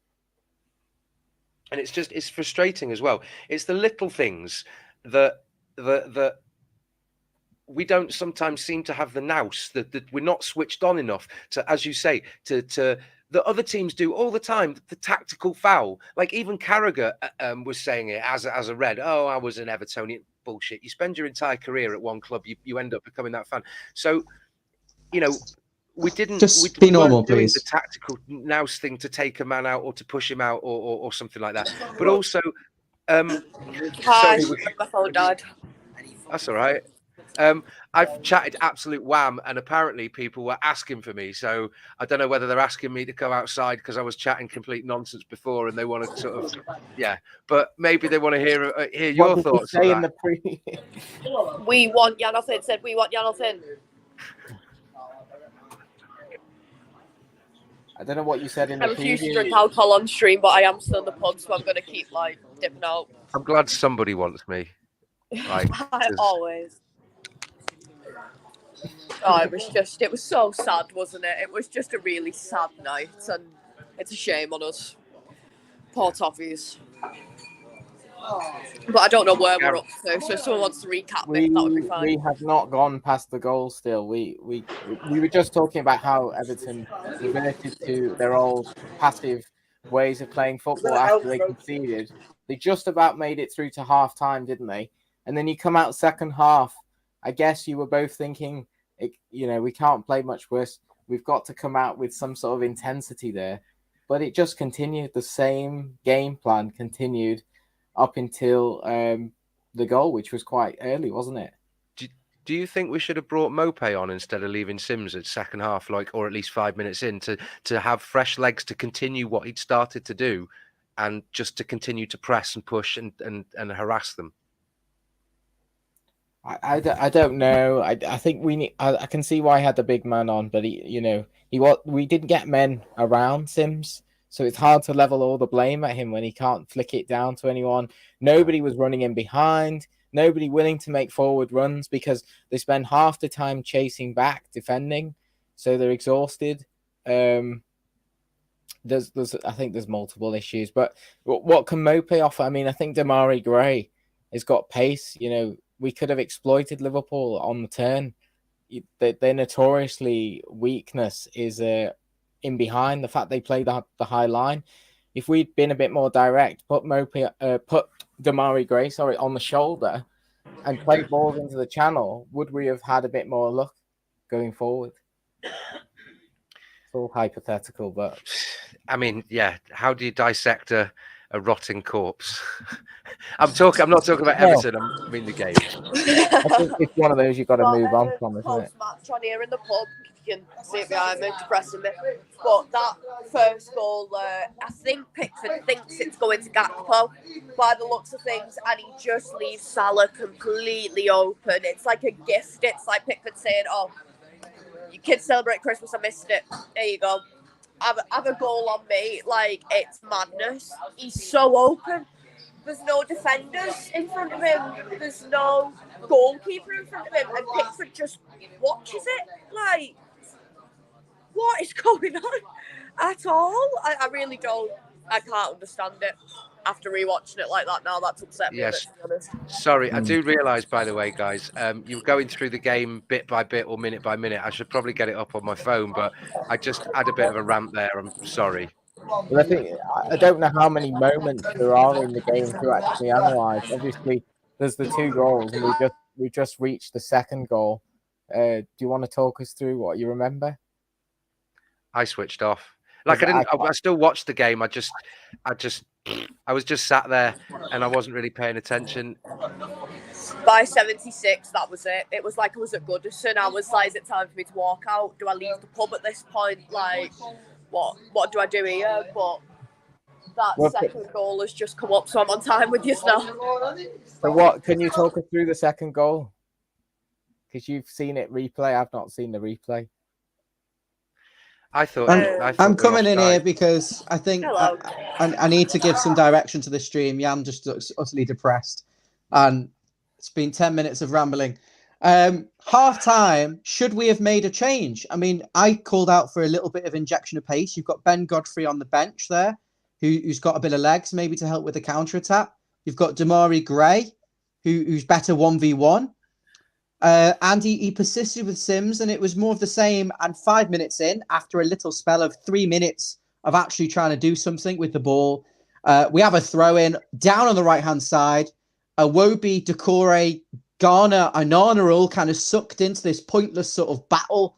Speaker 5: And it's frustrating as well. It's the little things that we don't sometimes seem to have the nous, that we're not switched on enough to, as you say, to the other teams do all the time, the tactical foul. Like even Carragher was saying it as a red. Oh, I was an Evertonian. Bullshit. You spend your entire career at one club, you end up becoming that fan. So, we didn't
Speaker 1: just be normal, please.
Speaker 5: The tactical nous thing to take a man out or to push him out or something like that. But also,
Speaker 4: Hi, my phone died.
Speaker 5: That's all right. I've chatted absolute wham, and apparently people were asking for me. So I don't know whether they're asking me to go outside because I was chatting complete nonsense before, and they want to sort of, yeah. But maybe they want to hear your thoughts.
Speaker 2: Say in the pre.
Speaker 4: We want Jonathan. Said we want Jonathan.
Speaker 2: I don't know what you said in the
Speaker 4: I refuse to drink alcohol on stream, but I am still in the pub, so I'm going to keep dipping out.
Speaker 5: I'm glad somebody wants me.
Speaker 4: Always. Oh, it was so sad, wasn't it? It was just a really sad night, and it's a shame on us. Poor Toffees. But I don't know where we're up to. So if someone wants to recap it, that would be fine.
Speaker 2: We have not gone past the goal still. We were just talking about how Everton reverted to their old passive ways of playing football after they conceded. They just about made it through to half time, didn't they? And then you come out second half. I guess you were both thinking, we can't play much worse. We've got to come out with some sort of intensity there. But it just continued. The same game plan continued up until the goal, which was quite early, wasn't it?
Speaker 5: Do you think we should have brought Mopé on instead of leaving Sims at second half, or at least 5 minutes in, to have fresh legs to continue what he'd started to do, and just to continue to press and push and harass them?
Speaker 2: I don't know. I think we need. I can see why he had the big man on, but we didn't get men around Sims, so it's hard to level all the blame at him when he can't flick it down to anyone. Nobody was running in behind. Nobody willing to make forward runs because they spend half the time chasing back, defending, so they're exhausted. I think there's multiple issues, but what can Mopé offer? I mean, I think Damari Gray has got pace. We could have exploited Liverpool on the turn. Their notoriously weakness is in behind, the fact they play the high line. If we'd been a bit more direct, put Damari Gray, on the shoulder and play balls into the channel, would we have had a bit more luck going forward? It's all hypothetical, but
Speaker 5: I mean, yeah. How do you dissect a rotting corpse? I'm not talking about Everton. I mean the game.
Speaker 2: I think it's one of those you've got to move on from, isn't it?
Speaker 4: Match on here in the pub. You can see it behind me, depressing me. But that first goal, I think Pickford thinks it's going to Gakpo by the looks of things, and he just leaves Salah completely open. It's like a gift. It's like Pickford saying, "Oh, you kids celebrate Christmas. I missed it. There you go. Have a goal on me." Like, it's madness. He's so open. There's no defenders in front of him. There's no goalkeeper in front of him. And Pickford just watches it. Like, what is going on at all? I really don't. I can't understand it. After rewatching it like that now, that's upset me.
Speaker 5: Yes.
Speaker 4: To be honest.
Speaker 5: Sorry, I do realise, by the way, guys, you're going through the game bit by bit or minute by minute. I should probably get it up on my phone, but I just had a bit of a rant there. I'm sorry.
Speaker 2: Well, I don't know how many moments there are in the game to actually analyse. Obviously, there's the 2 goals, and we just reached the second goal. Do you want to talk us through what you remember?
Speaker 5: I switched off. I still watched the game. I was just sat there and I wasn't really paying attention.
Speaker 4: By 76, that was it. It was like I was at Goodison. I was like, is it time for me to walk out? Do I leave the pub at this point? Like, what do I do here? But that second goal has just come up, so I'm on time with you now.
Speaker 2: So what, can you talk us through the second goal? Because you've seen it replay. I've not seen the replay.
Speaker 5: I thought
Speaker 1: I'm coming in here because I think I need to give some direction to the stream. Yeah, I'm just utterly depressed. And it's been 10 minutes of rambling. Half time, should we have made a change? I mean, I called out for a little bit of injection of pace. You've got Ben Godfrey on the bench there, who's got a bit of legs maybe to help with the counter attack. You've got Damari Gray, who's better 1v1. And he persisted with Sims, and it was more of the same. And 5 minutes in, after a little spell of 3 minutes of actually trying to do something with the ball, we have a throw in down on the right hand side. Iwobi, Decore, Garner, and Anana are all kind of sucked into this pointless sort of battle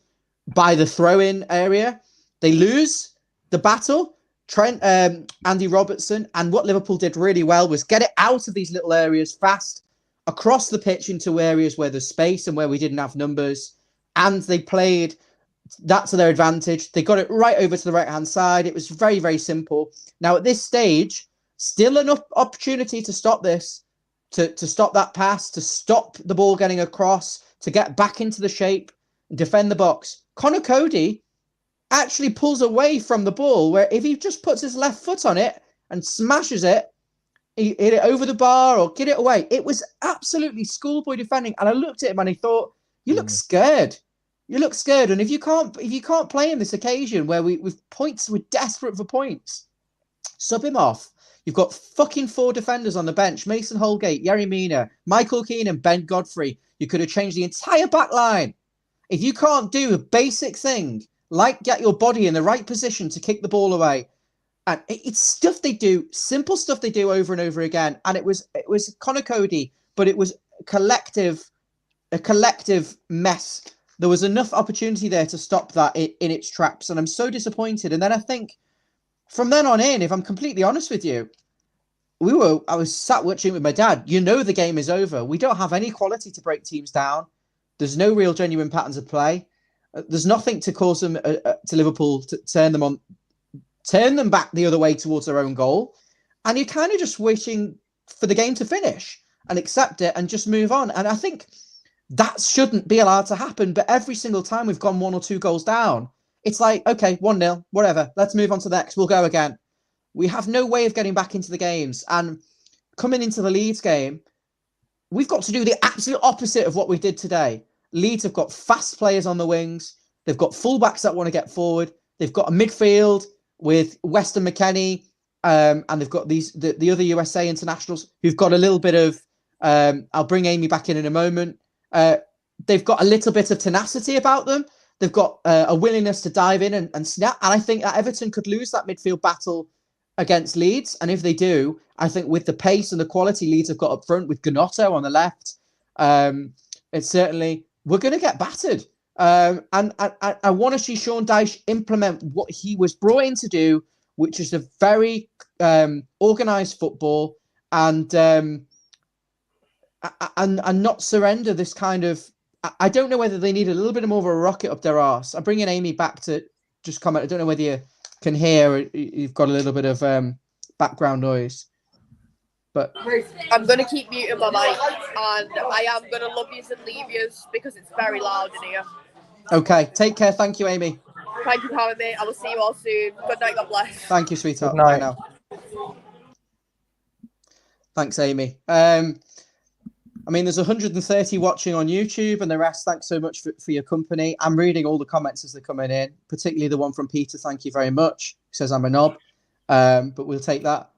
Speaker 1: by the throw in area. They lose the battle. Trent, Andy Robertson, and what Liverpool did really well was get it out of these little areas fast, across the pitch into areas where there's space and where we didn't have numbers. And they played that to their advantage. They got it right over to the right-hand side. It was very, very simple. Now, at this stage, still an opportunity to stop this, to stop that pass, to stop the ball getting across, to get back into the shape and defend the box. Connor Cody actually pulls away from the ball, where if he just puts his left foot on it and smashes it, he hit it over the bar or get it away. It was absolutely schoolboy defending. And I looked at him and I thought, you look scared. You look scared. And if you can't play in this occasion where we're desperate for points, sub him off. You've got fucking 4 defenders on the bench: Mason Holgate, Yerry Mina, Michael Keane, and Ben Godfrey. You could have changed the entire back line. If you can't do a basic thing like get your body in the right position to kick the ball away, and it's stuff they do, simple stuff they do over and over again. And it was Connor Cody, but it was a collective mess. There was enough opportunity there to stop that in its tracks, and I'm so disappointed. And then I think from then on in, if I'm completely honest with you, I was sat watching with my dad. The game is over. We don't have any quality to break teams down. There's no real genuine patterns of play. There's nothing to cause them to Liverpool to turn them back the other way towards their own goal. And you're kind of just waiting for the game to finish and accept it and just move on. And I think that shouldn't be allowed to happen. But every single time we've gone 1 or 2 goals down, it's like, okay, 1-0, whatever. Let's move on to the next. We'll go again. We have no way of getting back into the games. And coming into the Leeds game, we've got to do the absolute opposite of what we did today. Leeds have got fast players on the wings. They've got fullbacks that want to get forward. They've got a midfield with Weston McKennie, and they've got the other USA internationals who've got a little bit of. I'll bring Amy back in a moment. They've got a little bit of tenacity about them. They've got a willingness to dive in and snap. And I think that Everton could lose that midfield battle against Leeds. And if they do, I think with the pace and the quality Leeds have got up front with Gnotto on the left, it's certainly, we're going to get battered. And I want to see Sean Dyche implement what he was brought in to do, which is a very organised football and not surrender this kind of. I don't know whether they need a little bit more of a rocket up their arse. I'm bringing Amy back to just comment. I don't know whether you can hear. You've got a little bit of background noise. But
Speaker 4: I'm going to keep muting my mic, and I am going to love yous and leave yous because it's very loud in here.
Speaker 1: Okay, take care. Thank you, Amy.
Speaker 4: Thank you for having me. I will see you all soon. Good night. God bless.
Speaker 1: Thank you, sweetheart.
Speaker 2: Good night.
Speaker 1: Bye now. Thanks, Amy. I mean, there's 130 watching on YouTube, and the rest, thanks so much for your company. I'm reading all the comments as they're coming in, particularly the one from Peter. Thank you very much. He says I'm a knob, but we'll take that.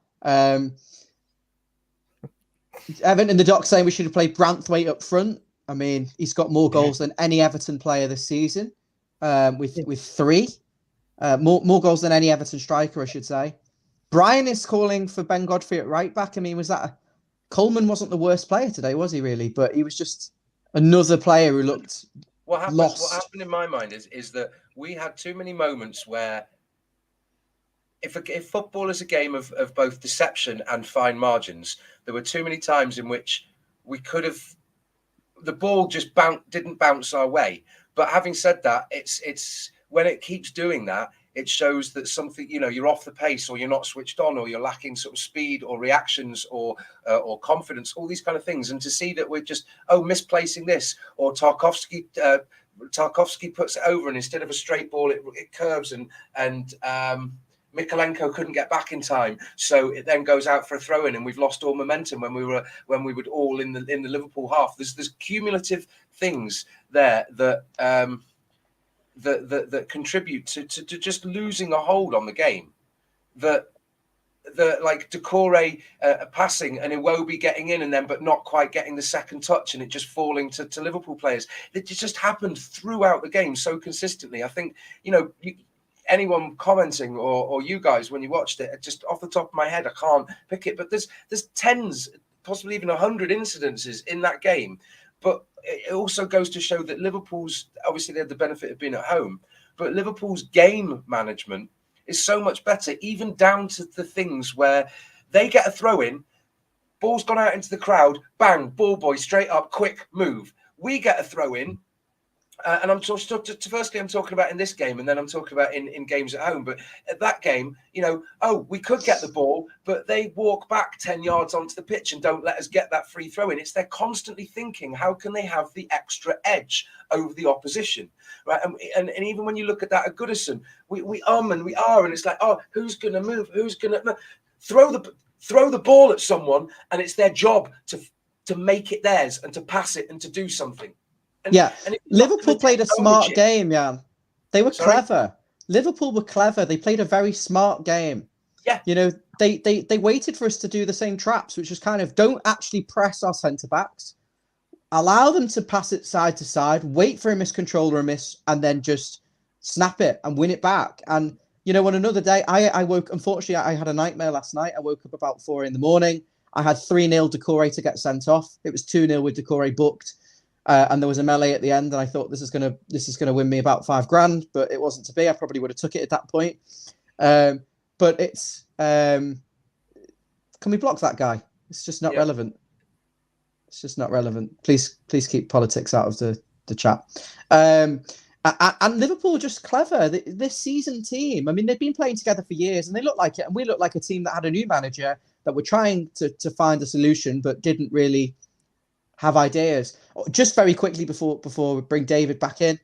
Speaker 1: Evan in the doc saying we should have played Branthwaite up front. I mean, he's got more goals than any Everton player this season, with 3. More goals than any Everton striker, I should say. Brian is calling for Ben Godfrey at right back. I mean, Coleman wasn't the worst player today, was he really? But he was just another player who looked lost.
Speaker 5: What happened in my mind is that we had too many moments where if football is a game of both deception and fine margins, there were too many times in which we could have, the ball just didn't bounce our way. But having said that, it's when it keeps doing that, it shows that something, you're off the pace, or you're not switched on, or you're lacking sort of speed or reactions or confidence, all these kind of things. And to see that we're just, misplacing this, or Tarkovsky puts it over, and instead of a straight ball, it curves, and Mikolenko couldn't get back in time, so it then goes out for a throw in, and we've lost all momentum when we were all in the Liverpool half. There's cumulative things there that contribute to just losing a hold on the game. That like Decore passing and Iwobi getting in, and then but not quite getting the second touch, and it just falling to Liverpool players. It just happened throughout the game so consistently. I think anyone commenting or you guys when you watched it, just off the top of my head I can't pick it, but there's tens, possibly even 100 incidences in that game. But it also goes to show that Liverpool's, obviously they had the benefit of being at home, but Liverpool's game management is so much better, even down to the things where they get a throw in, ball's gone out into the crowd, bang, ball boy, straight up, quick move. We get a throw in, and I'm firstly I'm talking about in this game, and then I'm talking about in games at home. But at that game, we could get the ball, but they walk back 10 yards onto the pitch and don't let us get that free throw in. It's they're constantly thinking, how can they have the extra edge over the opposition, right? And even when you look at that at Goodison, we and we are, and it's like, who's going to move? Who's going to throw the ball at someone, and it's their job to make it theirs and to pass it and to do something. And
Speaker 1: Liverpool played a smart game, Jan. They were clever. Liverpool were clever. They played a very smart game.
Speaker 5: Yeah.
Speaker 1: You know, they waited for us to do the same traps, which was kind of don't actually press our centre-backs. Allow them to pass it side to side, wait for a miscontrol or a miss, and then just snap it and win it back. And, you know, on another day, I woke, unfortunately, I had a nightmare last night. I woke up about 4 a.m. I had 3-0 Decore to get sent off. It was 2-0 with Decore booked. And there was a melee at the end, and I thought this is gonna win me about $5,000, but it wasn't to be. I probably would have took it at that point. But it's can we block that guy? It's just not relevant. It's just not relevant. Please keep politics out of the chat. And Liverpool are just clever. This seasoned team. I mean, they've been playing together for years, and they look like it. And we look like a team that had a new manager that were trying to find a solution, but didn't really have ideas. Just very quickly before we bring David back in,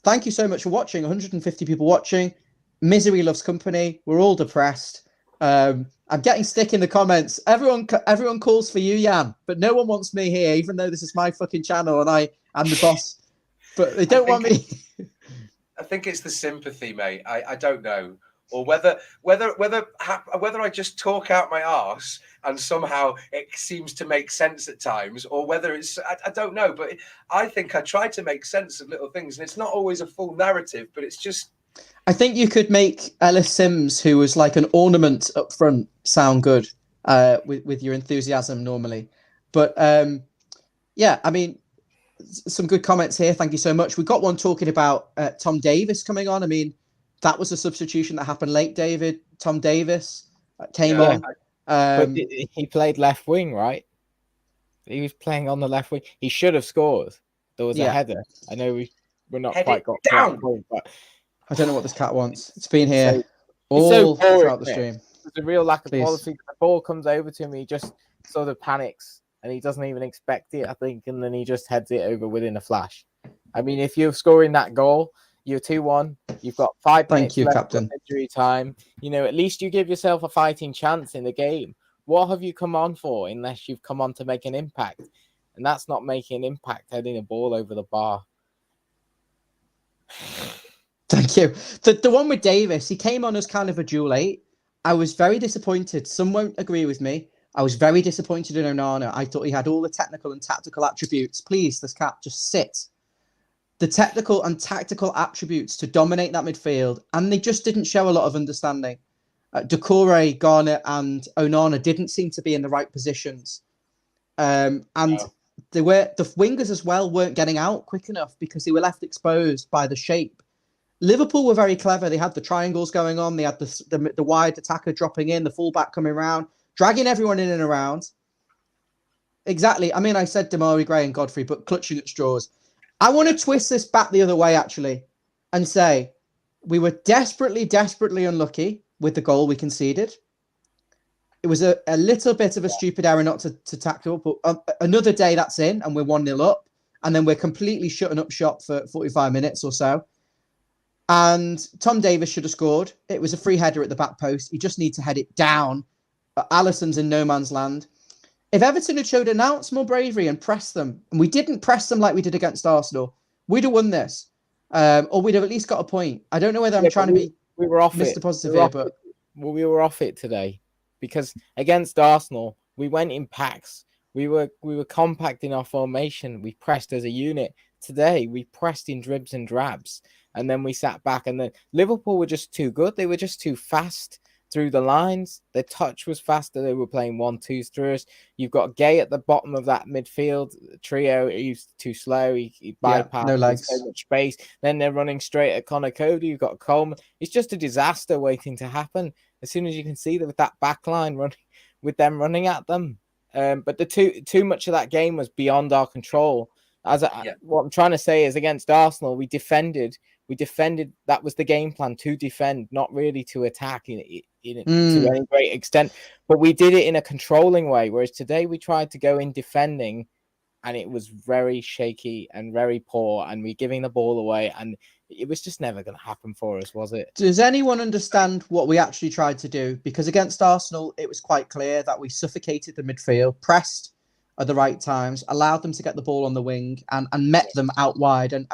Speaker 1: thank you so much for watching. 150 people watching. Misery loves company. We're all depressed. I'm getting stick in the comments. Everyone calls for you, Jan, but no one wants me here, even though this is my fucking channel and I'm the boss. But they don't want me.
Speaker 5: I think it's the sympathy, mate. I don't know. Or whether I just talk out my arse and somehow it seems to make sense at times, or whether it's I don't know. But I think I try to make sense of little things, and it's not always a full narrative, but it's just.
Speaker 1: I think you could make Ellis Sims, who was like an ornament up front, sound good with your enthusiasm normally. But yeah, I mean, some good comments here. Thank you so much. We got one talking about Tom Davis coming on. I mean, that was a substitution that happened late, David. Tom Davis came on.
Speaker 2: But he played left wing, right? He was playing on the left wing. He should have scored. There was a header. I know we're not quite got down, but
Speaker 1: I don't know what this cat wants. It's been here all throughout the stream.
Speaker 2: There's a real lack of quality. The ball comes over to him, he just sort of panics, and he doesn't even expect it, I think, and then he just heads it over within a flash. I mean, if you're scoring that goal, you're 2-1. You've got 5 minutes left
Speaker 1: Captain.
Speaker 2: Injury time. You know, at least you give yourself a fighting chance in the game. What have you come on for unless you've come on to make an impact? And that's not making an impact, heading a ball over the bar.
Speaker 1: Thank you. The one with Davis, he came on as kind of a dual 8. I was very disappointed. Some won't agree with me. I was very disappointed in Onana. I thought he had all the technical and tactical attributes. Please, this cat, just sit. The technical and tactical attributes to dominate that midfield, and they just didn't show a lot of understanding. Decore, Garner, and Onana didn't seem to be in the right positions, the wingers as well weren't getting out quick enough because they were left exposed by the shape. Liverpool were very clever. They had the triangles going on. They had the wide attacker dropping in, the fullback coming around, dragging everyone in and around. Exactly. I mean, I said Damari Gray and Godfrey, but clutching at straws. I want to twist this back the other way, actually, and say we were desperately, desperately unlucky with the goal we conceded. It was a little bit of a stupid error not to tackle, but another day that's in, and we're 1-0 up, and then we're completely shutting up shop for 45 minutes or so. And Tom Davis should have scored. It was a free header at the back post. You just need to head it down. Alisson's in no man's land. If Everton had showed an ounce more bravery and pressed them, and we didn't press them like we did against Arsenal, we'd have won this. Or we'd have at least got a point. I don't know whether I'm trying to be Mr. Positive here, but
Speaker 2: we were off it today because against Arsenal, we went in packs. We were compact in our formation. We pressed as a unit. Today, we pressed in dribs and drabs, and then we sat back. And then Liverpool were just too good. They were just too fast through the lines. Their touch was faster. They were playing 1-2s through us. You've got Gay at the bottom of that midfield trio. He's too slow. He bypassed
Speaker 1: no legs.
Speaker 2: So much space. Then they're running straight at Connor Cody. You've got Coleman. It's just a disaster waiting to happen. As soon as you can see that with that back line running, with them running at them. But the too much of that game was beyond our control. What I'm trying to say is against Arsenal, we defended. That was the game plan, to defend, not really to attack to any great extent. But we did it in a controlling way. Whereas today we tried to go in defending, and it was very shaky and very poor. And we're giving the ball away, and it was just never going to happen for us, was it?
Speaker 1: Does anyone understand what we actually tried to do? Because against Arsenal, it was quite clear that we suffocated the midfield, pressed at the right times, allowed them to get the ball on the wing, and met them out wide and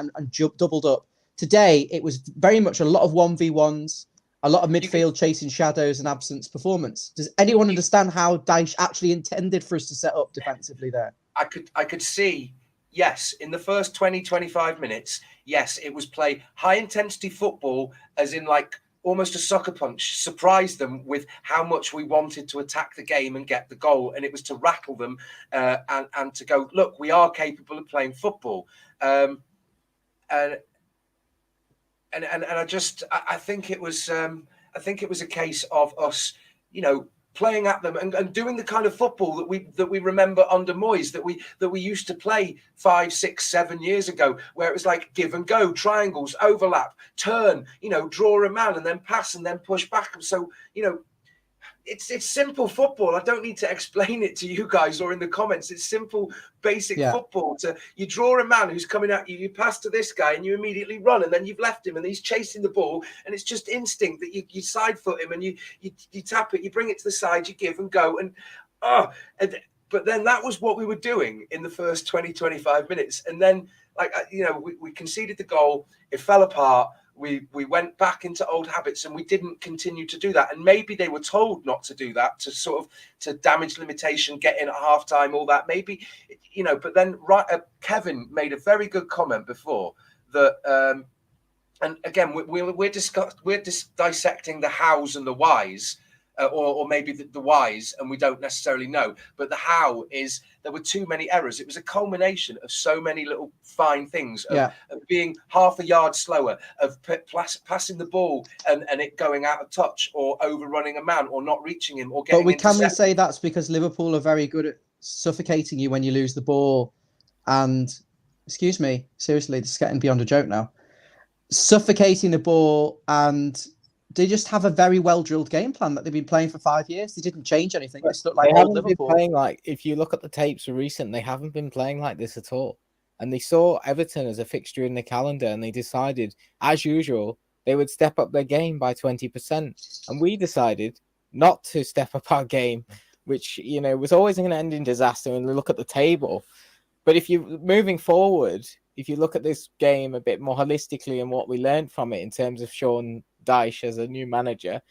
Speaker 1: doubled up. Today, it was very much a lot of 1v1s, a lot of midfield chasing shadows and absence performance. Does anyone understand how Dyche actually intended for us to set up defensively there?
Speaker 5: I could see, yes, in the first 20, 25 minutes, yes, it was play high intensity football, as in like almost a sucker punch, surprised them with how much we wanted to attack the game and get the goal. And it was to rattle them and to go, look, we are capable of playing football. And I think it was a case of us, playing at them and doing the kind of football that we remember under Moyes, that we used to play 5, 6, 7 years ago, where it was like give and go, triangles, overlap, turn, draw a man and then pass and then push back. So, it's simple football. I don't need to explain it to you guys or in the comments. It's simple, basic football. You draw a man who's coming at you, you pass to this guy and you immediately run, and then you've left him and he's chasing the ball, and it's just instinct that you side foot him and you tap it, you bring it to the side, you give and go. But then that was what we were doing in the first 20, 25 minutes. And then, we conceded the goal. It fell apart. We went back into old habits and we didn't continue to do that. And maybe they were told not to do that, to damage limitation, get in at halftime, all that. Maybe, but then Kevin made a very good comment before that. And again, we're dissecting the hows and the whys, or maybe the whys, and we don't necessarily know. But the how is there were too many errors. It was a culmination of so many little fine things, of being half a yard slower, of passing the ball and it going out of touch, or overrunning a man, or not reaching him, or getting.
Speaker 1: But can we say that's because Liverpool are very good at suffocating you when you lose the ball? And excuse me, seriously, this is getting beyond a joke now. Suffocating the ball, and they just have a very well-drilled game plan that they've been playing for 5 years. They didn't change anything. They look like old Liverpool.
Speaker 2: Playing like, if you look at the tapes recent, they haven't been playing like this at all. And they saw Everton as a fixture in the calendar, and they decided, as usual, they would step up their game by 20%. And we decided not to step up our game, which, was always going to end in disaster when we look at the table. But if you moving forward, if you look at this game a bit more holistically and what we learned from it in terms of Sean Dyche as a new manager,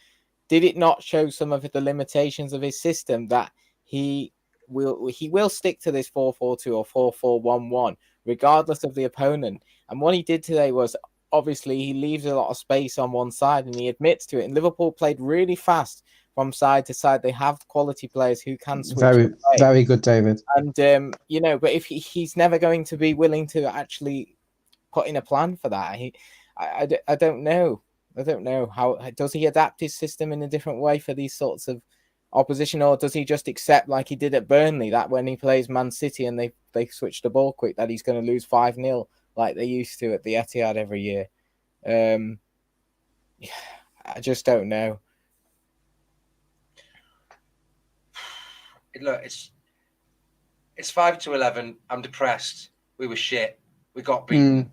Speaker 2: did it not show some of the limitations of his system, that he will stick to this 4-4-2 or 4-4-1-1 regardless of the opponent? And what he did today was, obviously, he leaves a lot of space on one side and he admits to it. And Liverpool played really fast from side to side. They have quality players who can switch.
Speaker 1: Very, very good, David.
Speaker 2: And but if he's never going to be willing to actually put in a plan for that, I don't know. I don't know how does he adapt his system in a different way for these sorts of opposition, or does he just accept, like he did at Burnley, that when he plays Man City and they switch the ball quick, that he's going to lose 5-0 like they used to at the Etihad every year? I just don't know.
Speaker 5: Look, it's 5-11. I'm depressed. We were shit. We got beaten.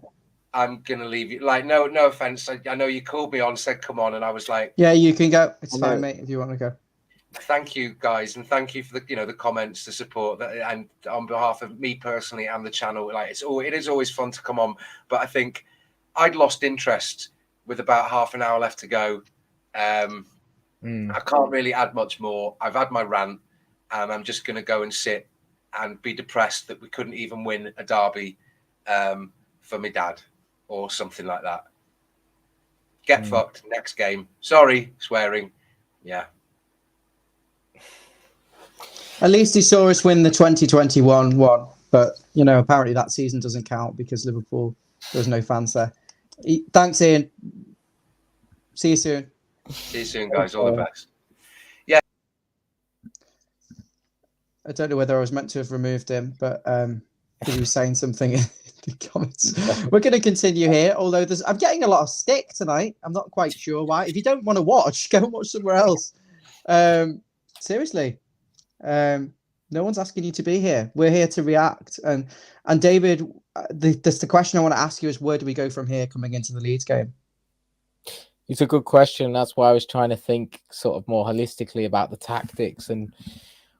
Speaker 5: I'm gonna leave you. Like, no offense. I know you called me on, said come on, and I was like,
Speaker 1: yeah, you can go. It's fine, mate, if you want to go.
Speaker 5: Thank you, guys, and thank you for the comments, the support, and on behalf of me personally and the channel. Like, it is always fun to come on, but I think I'd lost interest with about half an hour left to go. I can't really add much more. I've had my rant, and I'm just gonna go and sit and be depressed that we couldn't even win a derby for my dad. Or something like that. Get fucked next game. Sorry, swearing. Yeah.
Speaker 1: At least he saw us win the 2021 one, but apparently that season doesn't count because Liverpool, there was no fans there. Thanks, Ian. See you soon.
Speaker 5: See you soon, guys. All the best. Yeah.
Speaker 1: I don't know whether I was meant to have removed him, but he was saying something in the comments. We're going to continue here, although I'm getting a lot of stick tonight. I'm not quite sure why. If you don't want to watch, go and watch somewhere else. Seriously. No one's asking you to be here. We're here to react. And David, the question I want to ask you is, where do we go from here coming into the Leeds game?
Speaker 2: It's a good question. That's why I was trying to think sort of more holistically about the tactics and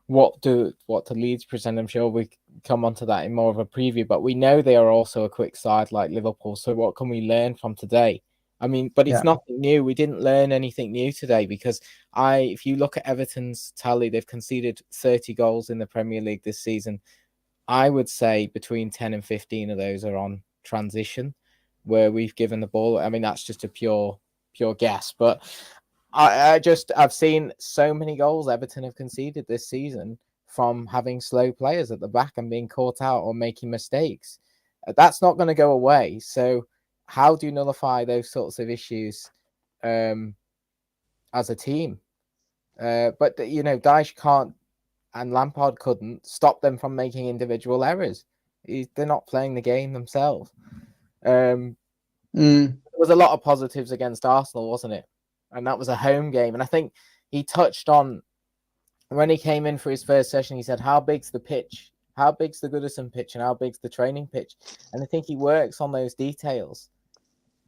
Speaker 2: what the Leeds present. I'm sure we come onto that in more of a preview, but we know they are also a quick side like Liverpool. So what can we learn from today? I mean, but it's nothing new. We didn't learn anything new today because if you look at Everton's tally, they've conceded 30 goals in the Premier League this season. I would say between 10 and 15 of those are on transition, where we've given the ball. I mean, that's just a pure guess, but I've seen so many goals Everton have conceded this season from having slow players at the back and being caught out or making mistakes. That's not going to go away. So how do you nullify those sorts of issues as a team? But, Dyche can't and Lampard couldn't stop them from making individual errors. They're not playing the game themselves. There was a lot of positives against Arsenal, wasn't it? And that was a home game. And I think he touched on, when he came in for his first session, he said, how big's the pitch? How big's the Goodison pitch? And how big's the training pitch? And I think he works on those details.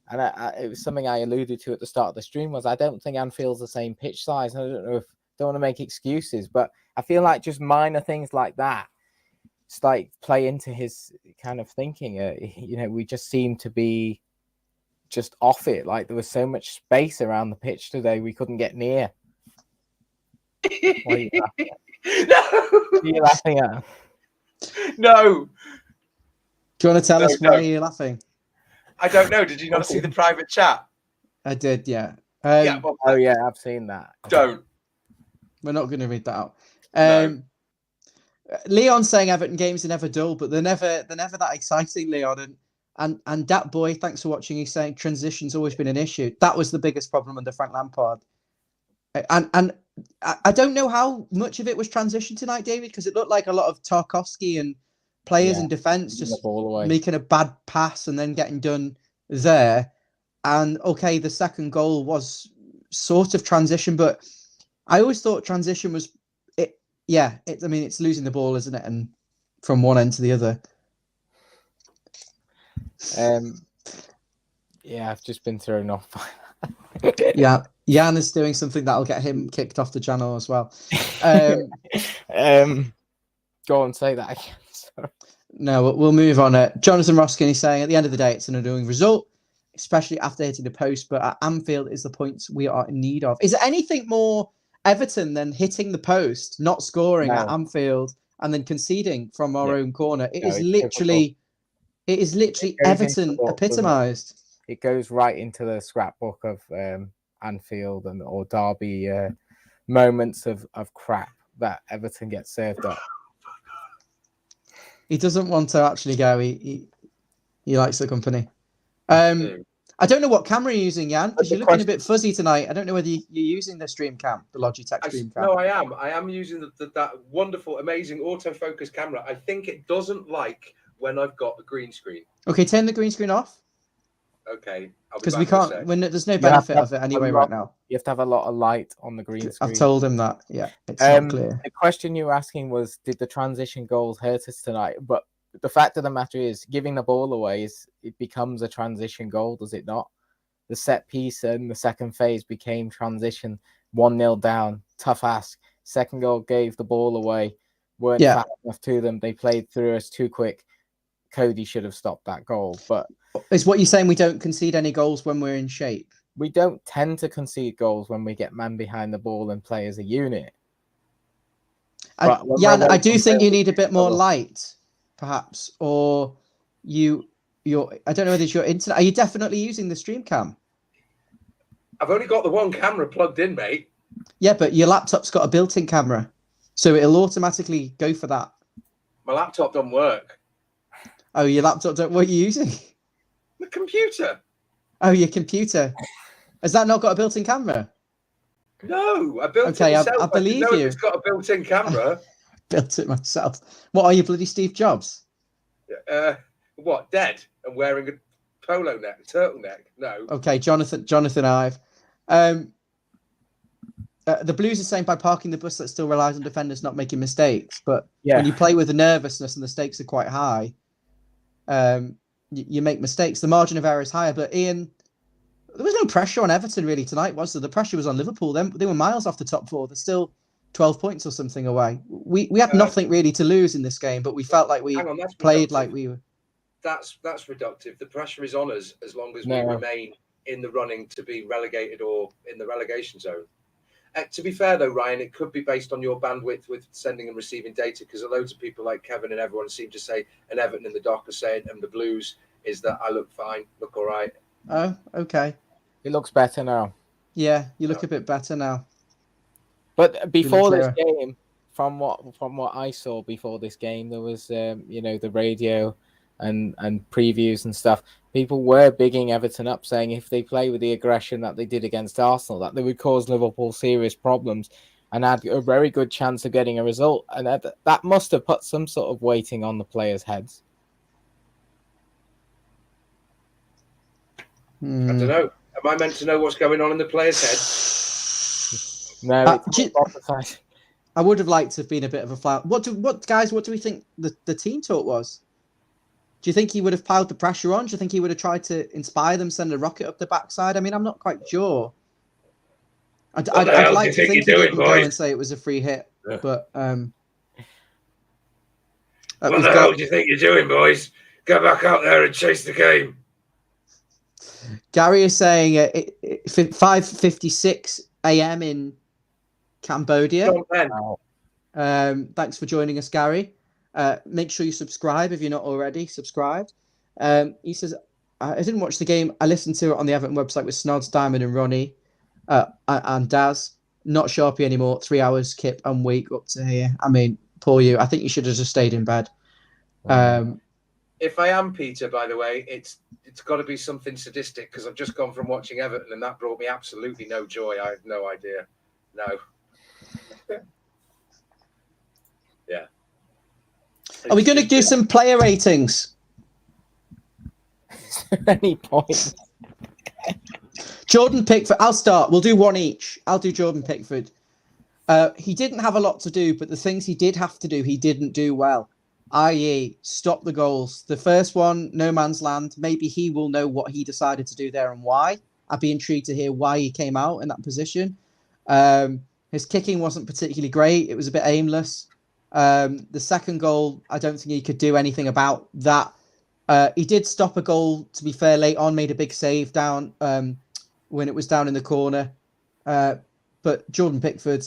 Speaker 2: And it was something I alluded to at the start of the stream, was I don't think Anfield's the same pitch size. And I don't want to make excuses, but I feel like just minor things like that just like play into his kind of thinking. We just seem to be just off it. Like there was so much space around the pitch today, we couldn't get near. What are you laughing at?
Speaker 5: No.
Speaker 2: What are you laughing at?
Speaker 5: No.
Speaker 1: Do you want to tell us why you're laughing?
Speaker 5: I don't know. Did you not see the private chat?
Speaker 1: I did, yeah.
Speaker 5: I've
Speaker 2: seen that.
Speaker 5: Don't.
Speaker 1: We're not going to read that out.
Speaker 5: No.
Speaker 1: Leon's saying Everton games are never dull, but they're never that exciting, Leon. And that boy, thanks for watching. He's saying transition's always been an issue. That was the biggest problem under Frank Lampard. And I don't know how much of it was transition tonight, David, because it looked like a lot of Tarkowski and players in defence just making a bad pass and then getting done there. And okay, the second goal was sort of transition, but I always thought transition was it. Yeah, it's losing the ball, isn't it? And from one end to the other.
Speaker 2: I've just been thrown off.
Speaker 1: Yeah, Jan is doing something that'll get him kicked off the channel as well.
Speaker 2: Go on, say that again. Sorry.
Speaker 1: No, we'll move on. Jonathan Roskin is saying at the end of the day, it's an annoying result, especially after hitting the post. But at Anfield is the points we are in need of. Is there anything more Everton than hitting the post, not scoring at Anfield, and then conceding from our own corner? It is literally Everton epitomised.
Speaker 2: It goes right into the scrapbook of Anfield or Derby moments of crap that Everton gets served up.
Speaker 1: He doesn't want to actually go. He likes the company. I don't know what camera you're using, Jan, because you're looking a bit fuzzy tonight. I don't know whether you're using the stream cam, the Logitech stream cam.
Speaker 5: No, I am. I am using that wonderful, amazing autofocus camera. I think it doesn't like when I've got a green screen.
Speaker 1: Okay, turn the green screen off.
Speaker 5: Okay.
Speaker 1: Because we can't, there's no benefit of it anyway right now.
Speaker 2: You have to have a lot of light on the green screen.
Speaker 1: I've told him that. Yeah, it's not clear.
Speaker 2: The question you were asking was, did the transition goals hurt us tonight? But the fact of the matter is, giving the ball away it becomes a transition goal, does it not? The set piece and the second phase became transition. 1-0 down, tough ask. Second goal gave the ball away. Weren't fast enough to them. They played through us too quick. Cody should have stopped that goal. But
Speaker 1: is what you're saying, we don't concede any goals when we're in shape?
Speaker 2: We don't tend to concede goals when we get man behind the ball and play as a unit.
Speaker 1: I do think you need a bit more light, perhaps, or you're. I don't know whether it's your internet. Are you definitely using the stream cam?
Speaker 5: I've only got the one camera plugged in, mate.
Speaker 1: Yeah, but your laptop's got a built-in camera, so it'll automatically go for that.
Speaker 5: My laptop doesn't work.
Speaker 1: Oh, your laptop don't. What are you using?
Speaker 5: The computer.
Speaker 1: Oh, your computer. Has that not got a built-in camera?
Speaker 5: No, I built it myself.
Speaker 1: I believe you.
Speaker 5: It's got a built-in camera.
Speaker 1: Built it myself. What are you, bloody Steve Jobs?
Speaker 5: What, dead and wearing a turtleneck? No.
Speaker 1: Okay, Jonathan Ive. The Blues are saying by parking the bus that still relies on defenders not making mistakes, but when you play with the nervousness and the stakes are quite high, you make mistakes. The margin of error is higher. But Ian, there was no pressure on Everton really tonight, was there? The pressure was on Liverpool. They were miles off the top four. They're still 12 points or something away. We had nothing really to lose in this game, but we felt like we played like we were.
Speaker 5: That's reductive. The pressure is on us as long as we remain in the running to be relegated or in the relegation zone. To be fair, though, Ryan, it could be based on your bandwidth with sending and receiving data, because loads of people like Kevin and everyone seem to say, and Everton in the doc are saying, and the Blues, is that I look fine, look all right.
Speaker 1: Oh, okay.
Speaker 2: It looks better now.
Speaker 1: Yeah, you look a bit better now.
Speaker 2: But before this game, from what I saw before this game, there was the radio and previews and stuff. People were bigging Everton up, saying if they play with the aggression that they did against Arsenal, that they would cause Liverpool serious problems and had a very good chance of getting a result. And that must have put some sort of weighting on the players' heads.
Speaker 5: I don't know. Am I meant to know what's going on in the players' heads?
Speaker 2: No,
Speaker 1: I would have liked to have been a bit of a flout. What do we think the team talk was? Do you think he would have piled the pressure on? Do you think he would have tried to inspire them, send a rocket up the backside? I mean, I'm not quite sure. I'd like to think he didn't go and say it was a free hit, but
Speaker 5: what the hell do you think you're doing, boys? Go back out there and chase the game.
Speaker 1: Gary is saying 5:56 a.m. in Cambodia. Thanks for joining us, Gary. Make sure you subscribe if you're not already subscribed. He says, I didn't watch the game. I listened to it on the Everton website with Snods, Diamond and Ronnie and Daz. Not Sharpie anymore. 3 hours, Kip and week up to here. I mean, poor you. I think you should have just stayed in bed.
Speaker 5: If I am Peter, by the way, it's got to be something sadistic, because I've just gone from watching Everton and that brought me absolutely no joy. I have no idea. No. Yeah.
Speaker 1: Are we going to do some player ratings?
Speaker 2: Any point?
Speaker 1: Jordan Pickford. I'll start. We'll do one each. I'll do Jordan Pickford. He didn't have a lot to do, but the things he did have to do, he didn't do well. I.e., stop the goals. The first one, no man's land. Maybe he will know what he decided to do there and why. I'd be intrigued to hear why he came out in that position. His kicking wasn't particularly great. It was a bit aimless. The second goal, I don't think he could do anything about that. He did stop a goal, to be fair, late on, made a big save down when it was down in the corner. But Jordan Pickford,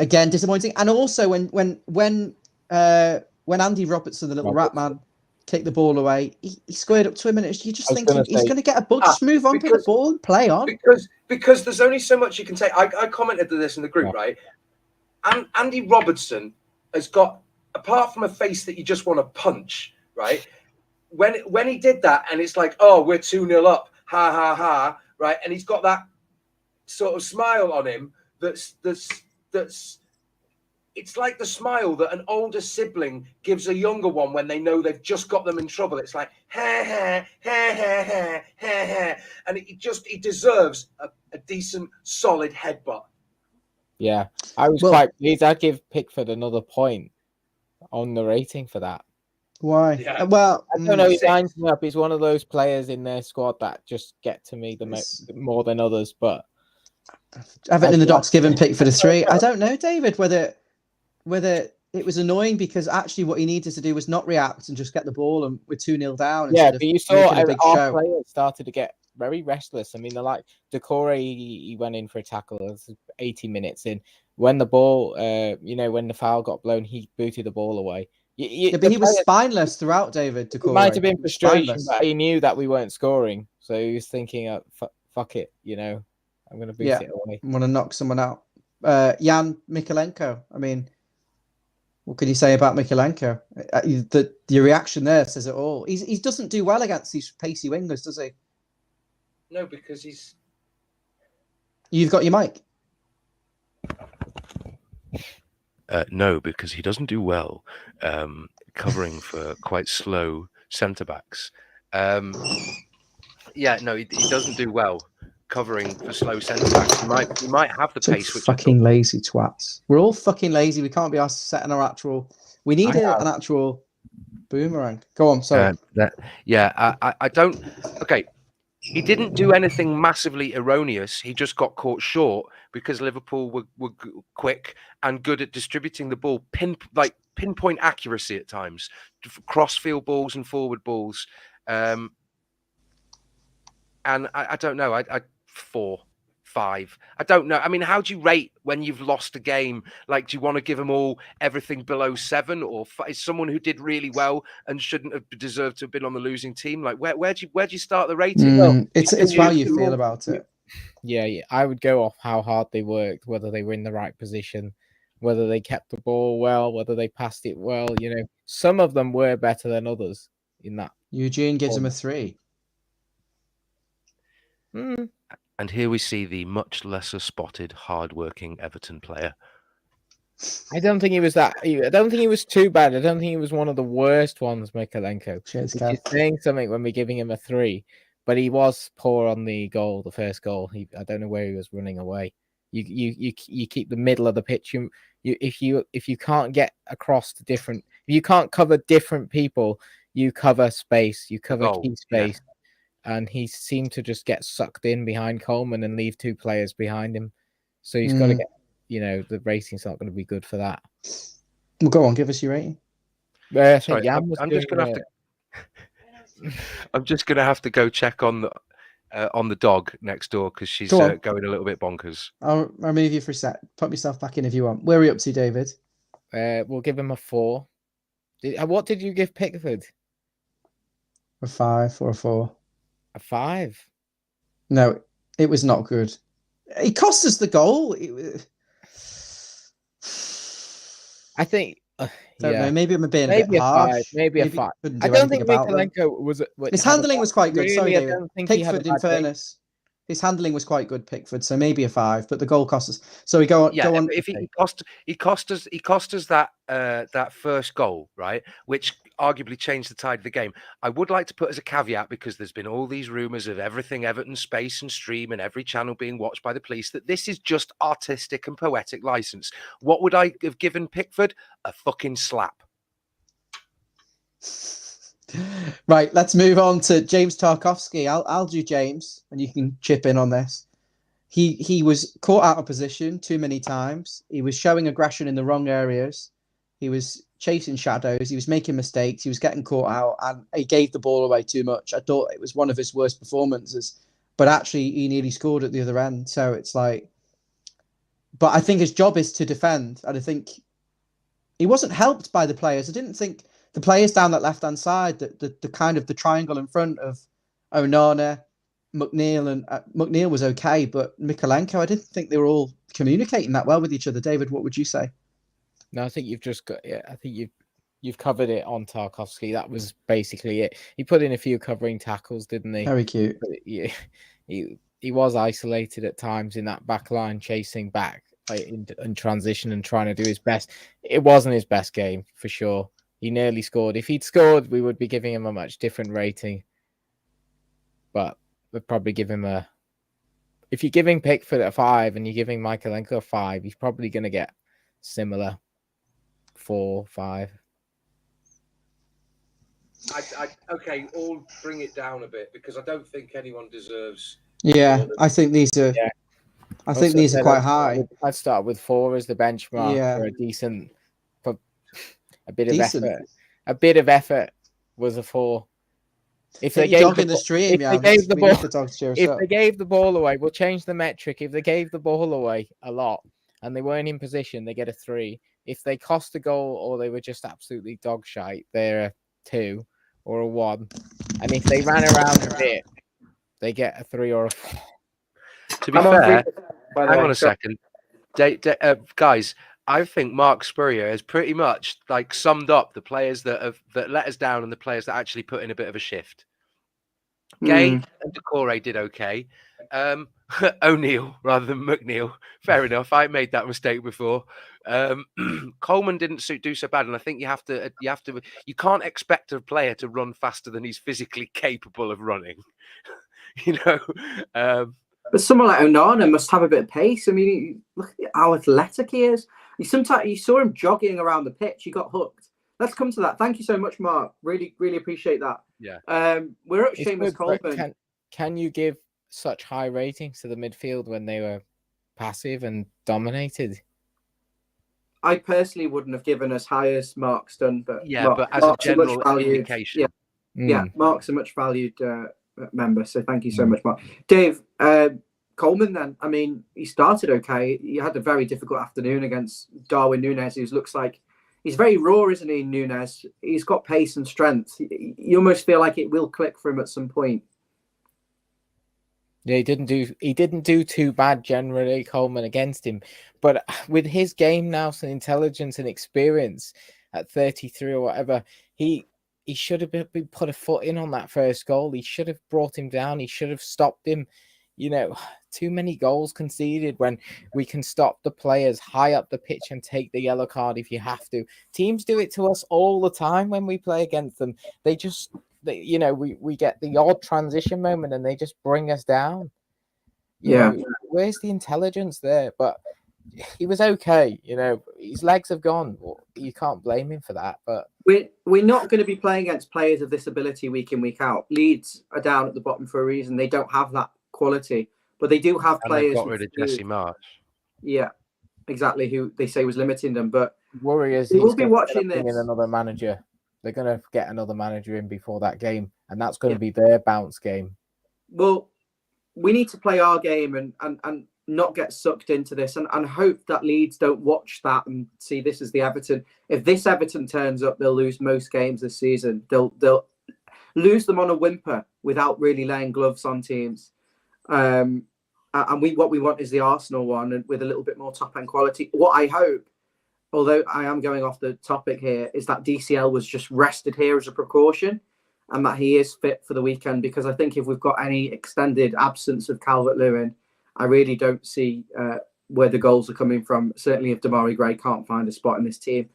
Speaker 1: again, disappointing. And also when Andy Robertson, the little rat man, kicked the ball away, he squared up to him, and you just think he's going to get a ball. Just move on, pick the ball and play on.
Speaker 5: Because there's only so much you can take. I commented to this in the group, right? And Andy Robertson has got, apart from a face that you just want to punch, right? When he did that, and it's like, oh, we're 2-0 up, ha ha ha, right? And he's got that sort of smile on him that's it's like the smile that an older sibling gives a younger one when they know they've just got them in trouble. It's like, ha ha ha ha ha ha ha, and he deserves a decent, solid headbutt.
Speaker 2: Yeah, I was quite pleased. I'd give Pickford another point on the rating for that.
Speaker 1: Why?
Speaker 5: Yeah.
Speaker 1: Well,
Speaker 2: I don't know. He lines me up. He's one of those players in their squad that just get to me more than others. But
Speaker 1: Everton in the doc's given Pickford a 3. I don't know, David, whether it was annoying because actually what he needed to do was not react and just get the ball, and we're 2-0 down.
Speaker 2: Yeah, but you saw our players started to get very restless. I mean, they're like Decore, he went in for a tackle. It was 80 minutes in. When the ball, when the foul got blown, he booted the ball away.
Speaker 1: But he was spineless throughout, David. Decore.
Speaker 2: It might have been frustration, but he knew that we weren't scoring. So he was thinking, fuck it, I'm going to boot it away.
Speaker 1: I want to knock someone out. Jan Mikolenko. I mean, what could you say about Mikolenko? The reaction there says it all. He doesn't do well against these pacey wingers, does he?
Speaker 5: No, because he's...
Speaker 1: You've got your mic.
Speaker 5: No, because he doesn't do well covering for quite slow centre-backs. He doesn't do well covering for slow centre-backs. He might have the pace. Which
Speaker 1: fucking lazy twats. We're all fucking lazy. We can't be asked to set an actual... We need an actual boomerang. Go on, sorry.
Speaker 5: I don't... Okay. He didn't do anything massively erroneous. He just got caught short because Liverpool were quick and good at distributing the ball, pinpoint accuracy at times, cross-field balls and forward balls. and I don't know. I 4, 5. I don't know. I mean, how do you rate when you've lost a game? Like, do you want to give them all everything below 7, or is someone who did really well and shouldn't have deserved to have been on the losing team? Like, where do you start the rating?
Speaker 1: It's how you feel about it.
Speaker 2: Yeah, I would go off how hard they worked, whether they were in the right position, whether they kept the ball well, whether they passed it well. You know, some of them were better than others in that.
Speaker 1: Eugene gives him a 3.
Speaker 5: And here we see the much lesser spotted, hard-working Everton player.
Speaker 2: I don't think he was that. I don't think he was too bad. I don't think he was one of the worst ones, Mykolenko.
Speaker 1: Cheers,
Speaker 2: which is saying something when we're giving him a 3. But he was poor on the goal, the first goal. I don't know where he was running away. You keep the middle of the pitch. If you can't get across to different, if you can't cover different people, you cover space. You cover key space. Yeah. And he seemed to just get sucked in behind Coleman and leave 2 players behind him. So he's got to get, the rating's not going to be good for that.
Speaker 1: Well, go on, give us your rating.
Speaker 5: Sorry, I'm just going to have to. I'm just going to have to go check on the dog next door because she's going a little bit bonkers.
Speaker 1: I'll remove you for a sec. Put yourself back in if you want. Where are you up to, David?
Speaker 2: We'll give him a 4. What did you give Pickford?
Speaker 1: A 5 or a 4.
Speaker 2: A 5.
Speaker 1: No, it was not good. It cost us the goal. I think. Don't know. Maybe I'm being a bit harsh.
Speaker 2: Maybe a 5. I don't think Mykolenko was.
Speaker 1: His handling was quite good. Sorry, David. Pickford, in fairness, his handling was quite good. Pickford, so maybe a 5. But the goal cost us. So we go on.
Speaker 5: Yeah,
Speaker 1: go on.
Speaker 5: If he cost us that first goal, right, which arguably changed the tide of the game. I would like to put as a caveat, because there's been all these rumours of everything Everton space and stream and every channel being watched by the police, that this is just artistic and poetic license. What would I have given Pickford? A fucking slap.
Speaker 1: Right, let's move on to James Tarkowski. I'll do James, and you can chip in on this. He was caught out of position too many times. He was showing aggression in the wrong areas. He was chasing shadows. He was making mistakes. He was getting caught out, and he gave the ball away too much. I thought it was one of his worst performances, but actually he nearly scored at the other end. So it's like, but I think his job is to defend, and I think he wasn't helped by the players. I didn't think the players down that left-hand side, the kind of the triangle in front of Onana, McNeil, and McNeil was okay, but Mykolenko, I didn't think they were all communicating that well with each other. David, what would you say?
Speaker 2: No, I think you've just got. Yeah, I think you've covered it on Tarkowski. That was basically it. He put in a few covering tackles, didn't he?
Speaker 1: Very cute.
Speaker 2: But he was isolated at times in that back line, chasing back in transition and trying to do his best. It wasn't his best game for sure. He nearly scored. If he'd scored, we would be giving him a much different rating. But we'd probably give him a. If you're giving Pickford a 5 and you're giving Mykolenko a 5, he's probably going to get similar. 4, 5.
Speaker 5: Okay, all bring it down a bit, because I don't think anyone deserves.
Speaker 1: Yeah, I think these are. Yeah. I think these are quite high.
Speaker 2: I'd start with 4 as the benchmark for a decent, for a bit of effort. A bit of effort was a 4. If they gave the stream, if they gave the ball away, we'll change the metric. If they gave the ball away a lot and they weren't in position, they get a 3. If they cost a goal or they were just absolutely dog shite, they're a 2 or a 1. And if they ran around a bit, they get a 3 or a 4.
Speaker 5: To be fair, hang on a second. Guys, I think Mark Spurrier has pretty much like summed up the players that let us down and the players that actually put in a bit of a shift. Gay and Decore did okay. O'Neill rather than McNeil. Fair enough. I made that mistake before. Coleman didn't do so bad, and I think you can't expect a player to run faster than he's physically capable of running.
Speaker 6: But someone like Onana must have a bit of pace. I mean, look at how athletic he is. You saw him jogging around the pitch. He got hooked. Let's come to that. Thank you so much, Mark. Really, really appreciate that.
Speaker 5: Yeah.
Speaker 6: We're at Seamus Coleman.
Speaker 2: Can you give such high ratings to the midfield when they were passive and dominated?
Speaker 6: I personally wouldn't have given as high as Mark's done, but
Speaker 5: but as a general indication,
Speaker 6: yeah, Mark's a much valued member. So thank you so much, Mark. Dave, Coleman then, I mean, he started okay. He had a very difficult afternoon against Darwin Núñez, who looks like he's very raw, isn't he, Núñez? He's got pace and strength. You almost feel like it will click for him at some point.
Speaker 2: Yeah, he didn't do too bad generally, Coleman, against him. But with his game now and intelligence and experience at 33 or whatever, he should have been put a foot in on that first goal. He should have brought him down. He should have stopped him. You know, too many goals conceded when we can stop the players high up the pitch and take the yellow card if you have to. Teams do it to us all the time when we play against them. We get the odd transition moment and they just bring us down. You know, where's the intelligence there? But he was okay. You know, his legs have gone. You can't blame him for that. But
Speaker 6: we're not going to be playing against players of this ability week in, week out. Leeds are down at the bottom for a reason. They don't have that quality, but they do have players.
Speaker 5: Got rid of Jesse March.
Speaker 6: Yeah, exactly. Who they say was limiting them, but
Speaker 2: Warriors.
Speaker 6: They will be watching this.
Speaker 2: In another manager. They're going to get another manager in before that game, and that's going to be their bounce game.
Speaker 6: Well, we need to play our game and not get sucked into this, and hope that Leeds don't watch that and see this as the Everton. If this Everton turns up, they'll lose most games this season. They'll lose them on a whimper without really laying gloves on teams. And what we want is the Arsenal one, and with a little bit more top end quality. What I hope, although I am going off the topic here, is that DCL was just rested here as a precaution, and that he is fit for the weekend. Because I think if we've got any extended absence of Calvert-Lewin, I really don't see where the goals are coming from. Certainly, if Damari Gray can't find a spot in this team.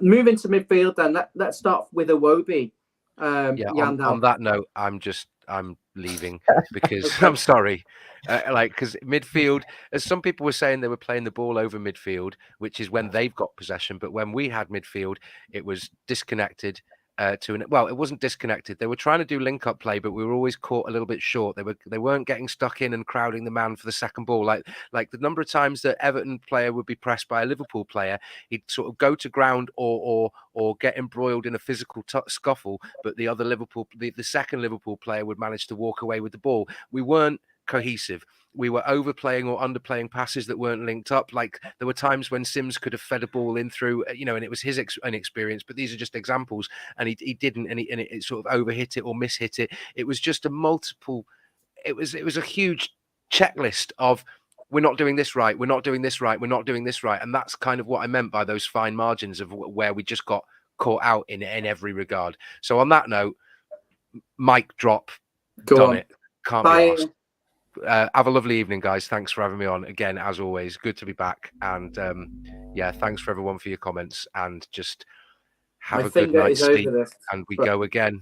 Speaker 6: Moving to midfield, then let's start with Iwobi.
Speaker 5: On that note, I'm leaving because I'm sorry. Because midfield, as some people were saying, they were playing the ball over midfield, which is when they've got possession. But when we had midfield, it was disconnected it wasn't disconnected. They were trying to do link-up play, but we were always caught a little bit short. They weren't getting stuck in and crowding the man for the second ball. Like the number of times that Everton player would be pressed by a Liverpool player, he'd sort of go to ground or get embroiled in a physical scuffle, but the other the second Liverpool player would manage to walk away with the ball. We weren't cohesive. We were overplaying or underplaying passes that weren't linked up. Like there were times when Sims could have fed a ball in through, and it was his inexperience. But these are just examples, and he didn't, and it sort of overhit it or mishit it. It was just a multiple. It was a huge checklist of we're not doing this right, we're not doing this right, we're not doing this right, and that's kind of what I meant by those fine margins of where we just got caught out in every regard. So on that note, mic drop. Done it. Can't be asked. Have a lovely evening, guys. Thanks for having me on again, as always. Good to be back, and thanks for everyone for your comments, and just have a good night's sleep, and we go again.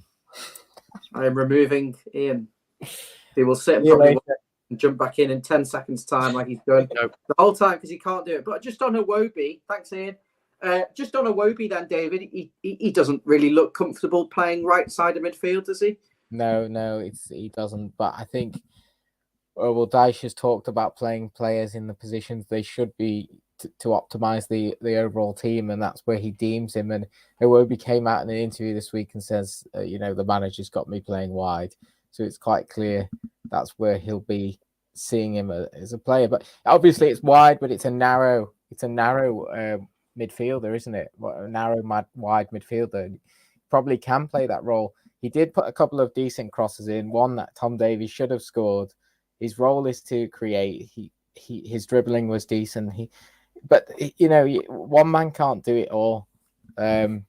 Speaker 6: I am removing Ian. He will sit and probably jump back in 10 seconds time like he's done the whole time because he can't do it. But just on Iwobi, thanks Ian. Just on Iwobi then, David, he doesn't really look comfortable playing right side of midfield, does he?
Speaker 2: No, he doesn't. But I think Dyche has talked about playing players in the positions they should be to optimize the overall team, and that's where he deems him. And Iwobi came out in an interview this week and says, the manager's got me playing wide, so it's quite clear that's where he'll be seeing him as a player. But obviously, it's wide, but it's a narrow midfielder, isn't it? A narrow, wide midfielder probably can play that role. He did put a couple of decent crosses in. One that Tom Davies should have scored. His role is to create. His dribbling was decent. But one man can't do it all. And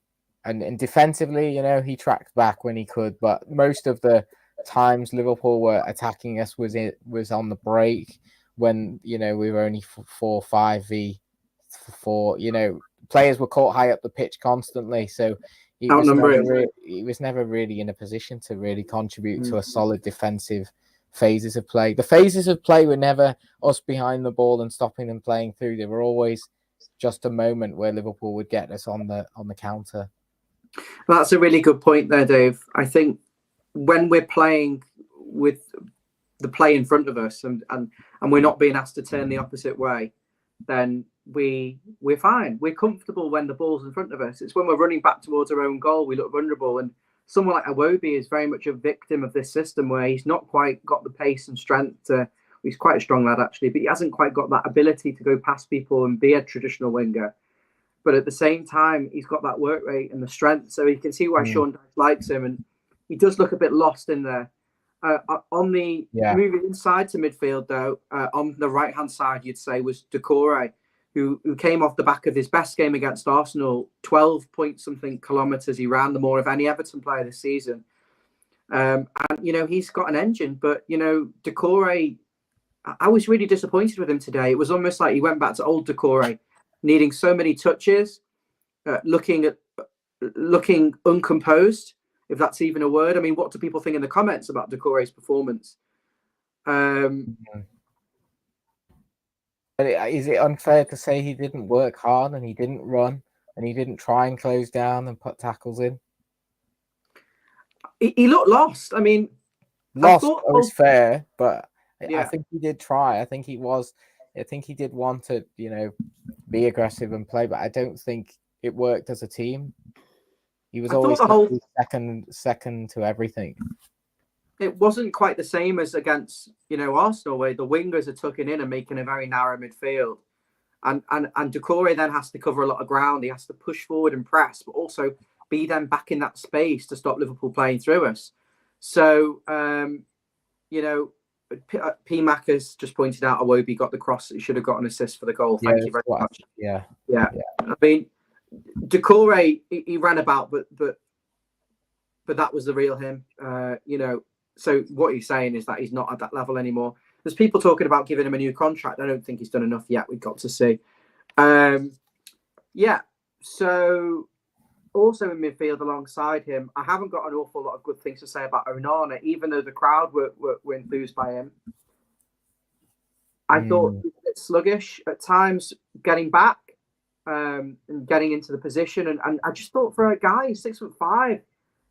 Speaker 2: defensively, he tracked back when he could. But most of the times Liverpool were attacking us was on the break when we were only 4-5v4. Players were caught high up the pitch constantly. So he was never really in a position to really contribute to a solid defensive phases of play. The phases of play were never us behind the ball and stopping them playing through. They were always just a moment where Liverpool would get us on the counter.
Speaker 6: Well, that's a really good point there, Dave. I think when we're playing with the play in front of us and we're not being asked to turn the opposite way, then we're fine. We're comfortable when the ball's in front of us. It's when we're running back towards our own goal we look vulnerable. And someone like Iwobi is very much a victim of this system where he's not quite got the pace and strength to. He's quite a strong lad, actually, but he hasn't quite got that ability to go past people and be a traditional winger. But at the same time, he's got that work rate and the strength, so you can see why Sean Dyche likes him. And he does look a bit lost in there. On the moving inside to midfield, though, on the right-hand side, you'd say, was Doucouré, who came off the back of his best game against Arsenal, 12-point-something kilometres he ran, the more of any Everton player this season. And, he's got an engine, but, Doucouré, I was really disappointed with him today. It was almost like he went back to old Doucouré, needing so many touches, looking uncomposed, if that's even a word. I mean, what do people think in the comments about Doucouré's performance?
Speaker 2: Is it unfair to say he didn't work hard and he didn't run and he didn't try and close down and put tackles in?
Speaker 6: He looked lost. I mean,
Speaker 2: lost was fair, but I think he did try. I think he did want to, be aggressive and play, but I don't think it worked as a team. He was always second to everything.
Speaker 6: It wasn't quite the same as against, Arsenal, where the wingers are tucking in and making a very narrow midfield. And Doucouré then has to cover a lot of ground. He has to push forward and press, but also be then back in that space to stop Liverpool playing through us. So, P-Mac has just pointed out Iwobi got the cross. He should have got an assist for the goal. Thank you very much.
Speaker 2: Yeah.
Speaker 6: I mean, Doucouré, he ran about, but that was the real him. So what he's saying is that he's not at that level anymore. There's people talking about giving him a new contract. I don't think he's done enough yet. We've got to see. So also in midfield alongside him, I haven't got an awful lot of good things to say about Onana, even though the crowd were enthused by him. I thought he was a bit sluggish at times, getting back and getting into the position. And I just thought for a guy, 6'5",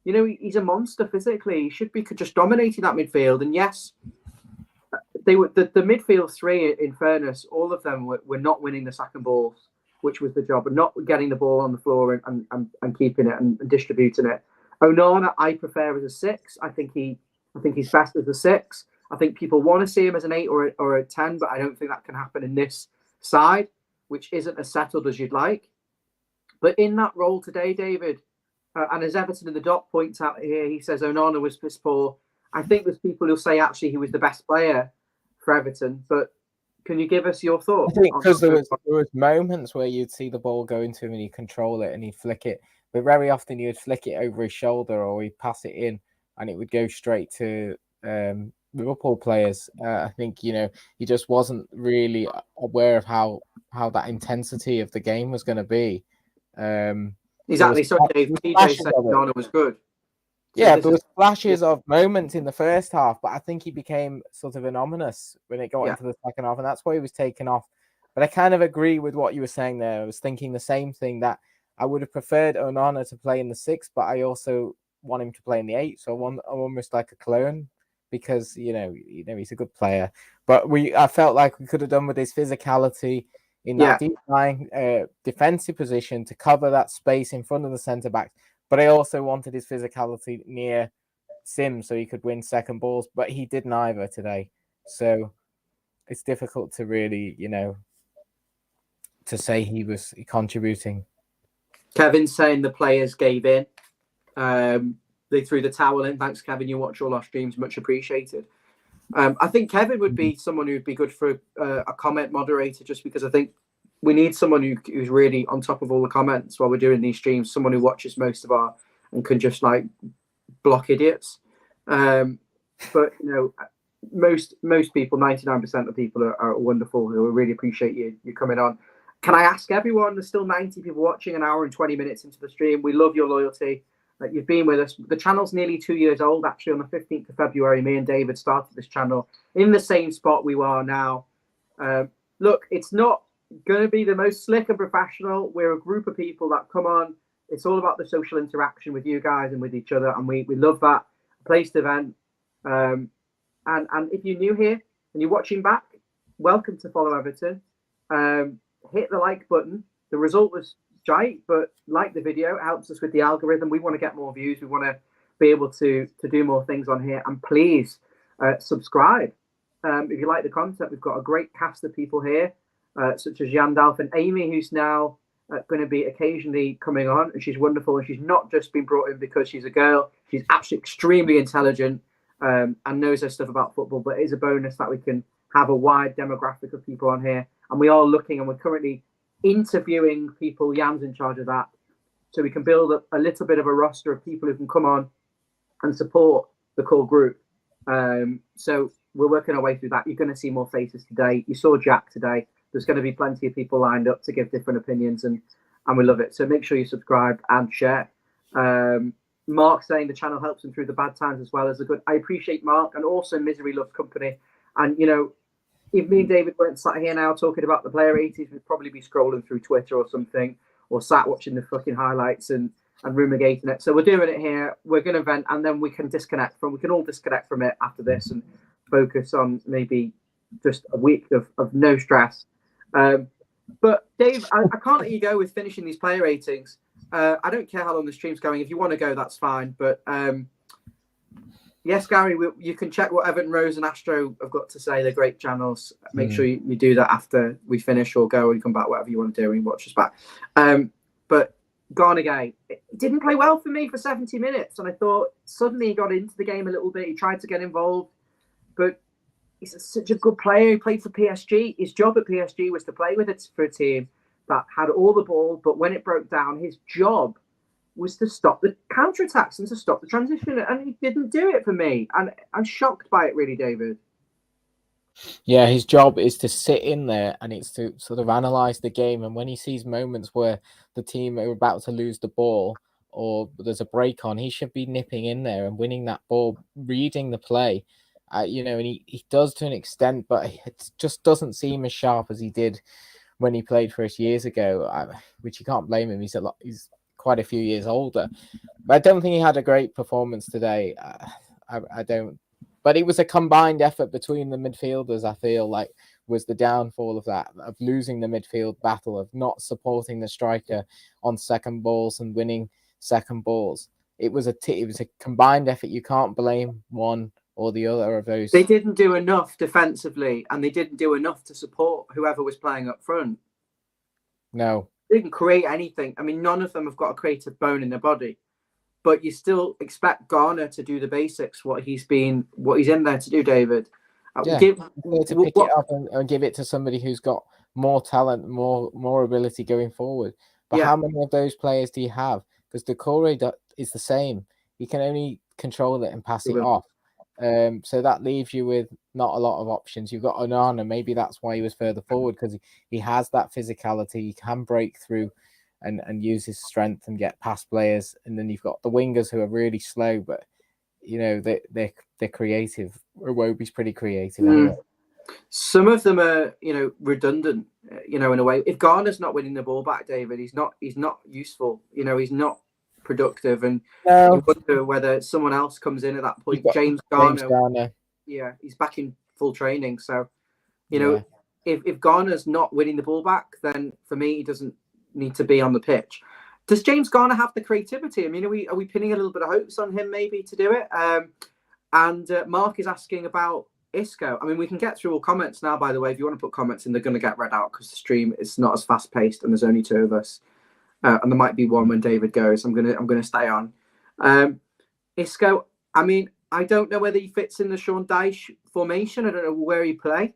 Speaker 6: he's a monster physically. He should be just dominating that midfield. And yes, they were the midfield three, in fairness, all of them were not winning the second balls, which was the job, and not getting the ball on the floor and keeping it and distributing it. Onana, I prefer as a 6. I think he's best as a 6. I think people want to see him as an 8 or a 10, but I don't think that can happen in this side, which isn't as settled as you'd like. But in that role today, David, and as Everton in the doc points out here, he says Onana was piss poor. I think there's people who'll say actually he was the best player for Everton, but can you give us your thoughts?
Speaker 2: I think because there was moments where you'd see the ball go into him and he'd control it and he'd flick it, but very often he would flick it over his shoulder or he'd pass it in and it would go straight to Liverpool players. I think he just wasn't really aware of how that intensity of the game was going to be.
Speaker 6: Exactly. So Dave, TJ said Onana was good.
Speaker 2: Yeah, there was flashes of moments in the first half, but I think he became sort of anonymous when it got into the second half, and that's why he was taken off. But I kind of agree with what you were saying there. I was thinking the same thing, that I would have preferred Onana to play in the 6, but I also want him to play in the 8. So I'm almost like a clone because he's a good player. But I felt like we could have done with his physicality in that deep lying defensive position to cover that space in front of the centre back. But I also wanted his physicality near Sims so he could win second balls, but he didn't either today. So it's difficult to really, to say he was contributing.
Speaker 6: Kevin's saying the players gave in. They threw the towel in. Thanks, Kevin. You watch all our streams. Much appreciated. I think Kevin would be someone who'd be good for a comment moderator, just because I think we need someone who's really on top of all the comments while we're doing these streams, someone who watches most of our and can just like block idiots. But most people, 99% of people are wonderful, who really appreciate you coming on. Can I ask everyone, there's still 90 people watching, an hour and 20 minutes into the stream. We love your loyalty. You've been with us. The channel's nearly 2 years old. Actually, on the 15th of February, me and David started this channel in the same spot we are now. Look, it's not going to be the most slick and professional. We're a group of people that come on. It's all about the social interaction with you guys and with each other, and we love that. Placed event. And if you're new here and you're watching back, welcome to Follow Everton. Hit the like button. The result was shite, but like the video. It helps us with the algorithm. We want to get more views. We want be able to do more things on here. And please subscribe if you like the content. We've got a great cast of people here, such as Yandalf and Amy, who's now going to be occasionally coming on, and she's wonderful. And she's not just been brought in because she's a girl. She's actually extremely intelligent and knows her stuff about football. But it is a bonus that we can have a wide demographic of people on here. And we are looking, and we're currently interviewing people. Jan's in charge of that. So we can build up a little bit of a roster of people who can come on and support the core group. So we're working our way through that. You're going to see more faces today. You saw Jack today. There's going to be plenty of people lined up to give different opinions, and we love it. So make sure you subscribe and share. Mark saying the channel helps him through the bad times as well as the good. I appreciate Mark, and also misery loves company. And, you know, if me and David weren't sat here now talking about the player 80s, we'd probably be scrolling through Twitter or something, or sat watching the fucking highlights and ruminating it. So we're doing it here. We're going to vent, and then we can all disconnect from it after this and focus on maybe just a week of no stress. But Dave, I can't let you go with finishing these player ratings. I don't care how long the stream's going. If you want to go, that's fine. But yes, Gary, you can check what Everton, Rose and Astro have got to say. They're great channels. Make sure you do that after we finish, or go and come back, whatever you want to do, and watch us back. But Garnegay didn't play well for me for 70 minutes. And I thought suddenly he got into the game a little bit. He tried to get involved. But he's such a good player. He played for PSG. His job at PSG was to play with it for a team that had all the ball. But when it broke down, his job was to stop the counterattacks and to stop the transition. And he didn't do it for me. And I'm shocked by it, really, David.
Speaker 2: Yeah, his job is to sit in there, and it's to sort of analyse the game. And when he sees moments where the team are about to lose the ball or there's a break on, he should be nipping in there and winning that ball, reading the play. You know, and he does to an extent, but it just doesn't seem as sharp as he did when he played for us years ago, which you can't blame him. He's quite a few years older. But I don't think he had a great performance today. I don't. But it was a combined effort between the midfielders, I feel like, was the downfall of that, of losing the midfield battle, of not supporting the striker on second balls and winning second balls. It was a combined effort. You can't blame one or the other of those.
Speaker 6: They didn't do enough defensively, and they didn't do enough to support whoever was playing up front.
Speaker 2: No.
Speaker 6: They didn't create anything. I mean, none of them have got a creative bone in their body. But you still expect Garner to do the basics, what he's in there to do, David.
Speaker 2: To pick it up and give it to somebody who's got more talent, more ability going forward. But how many of those players do you have? Because Decore is the same. He can only control it and pass it off. So that leaves you with not a lot of options. You've got Onana. Maybe that's why he was further forward, because he has that physicality. He can break through and use his strength and get past players. And then you've got the wingers who are really slow, but you know they're creative. Iwobi's pretty creative. Anyway.
Speaker 6: Some of them are, you know, redundant. You know, in a way, if Garner's not winning the ball back, David, he's not useful. You know, he's not productive, and you wonder whether someone else comes in at that point. James Garner. Yeah, he's back in full training. So, you know, if Garner's not winning the ball back, then for me, he doesn't need to be on the pitch. Does James Garner have the creativity? I mean, are we pinning a little bit of hopes on him maybe to do it? And Mark is asking about Isco. I mean, we can get through all comments now, by the way. If you want to put comments in, they're going to get read out because the stream is not as fast paced and there's only two of us. And there might be one when David goes. I'm gonna stay on. Isco, I mean, I don't know whether he fits in the Sean Dyche formation. I don't know where he play.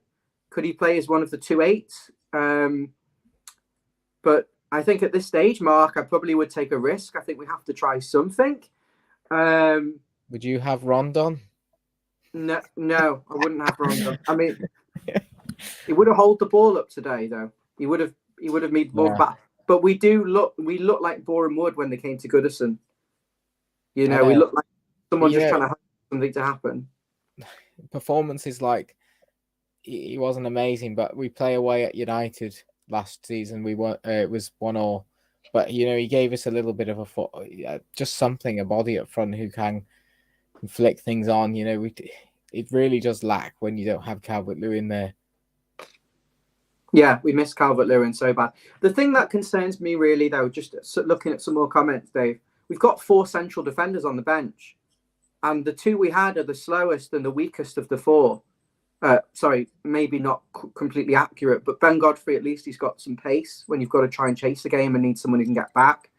Speaker 6: Could he play as one of the 2-8s? But I think at this stage, Mark, I probably would take a risk. I think we have to try something.
Speaker 2: Would you have Rondon?
Speaker 6: No, I wouldn't have Rondon. I mean, he would have held the ball up today, though. He would have made the ball back. But we look like Boreham Wood when they came to Goodison. You know, we look like someone just trying to have something to happen.
Speaker 2: Performances like he wasn't amazing, but we play away at United last season. We won. It was 1-1, but you know he gave us a little bit of just something, a body up front who can flick things on. You know, it really does lack when you don't have Calvert-Lewin there.
Speaker 6: Yeah, we miss Calvert-Lewin so bad. The thing that concerns me really, though, just looking at some more comments, Dave, we've got 4 central defenders on the bench. And the two we had are the slowest and the weakest of the four. Sorry, maybe not completely accurate, but Ben Godfrey, at least he's got some pace when you've got to try and chase the game and need someone who can get back.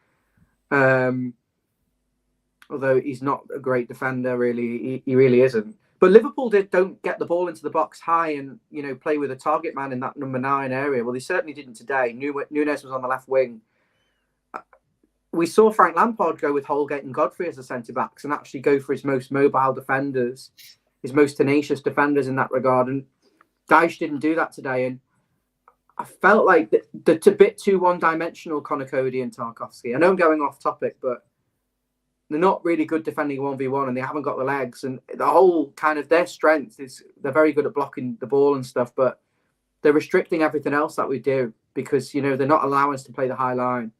Speaker 6: Although he's not a great defender, really, he really isn't. But Liverpool don't get the ball into the box high and, you know, play with a target man in that number 9 area. Well, they certainly didn't today. Nunes was on the left wing. We saw Frank Lampard go with Holgate and Godfrey as the centre-backs and actually go for his most mobile defenders, his most tenacious defenders in that regard. And Dyche didn't do that today. And I felt like the a bit too one-dimensional, Conor Cody and Tarkowski. I know I'm going off topic, but they're not really good defending 1v1 and they haven't got the legs. And the whole kind of their strength is they're very good at blocking the ball and stuff, but they're restricting everything else that we do because, you know, they're not allowing us to play the high line.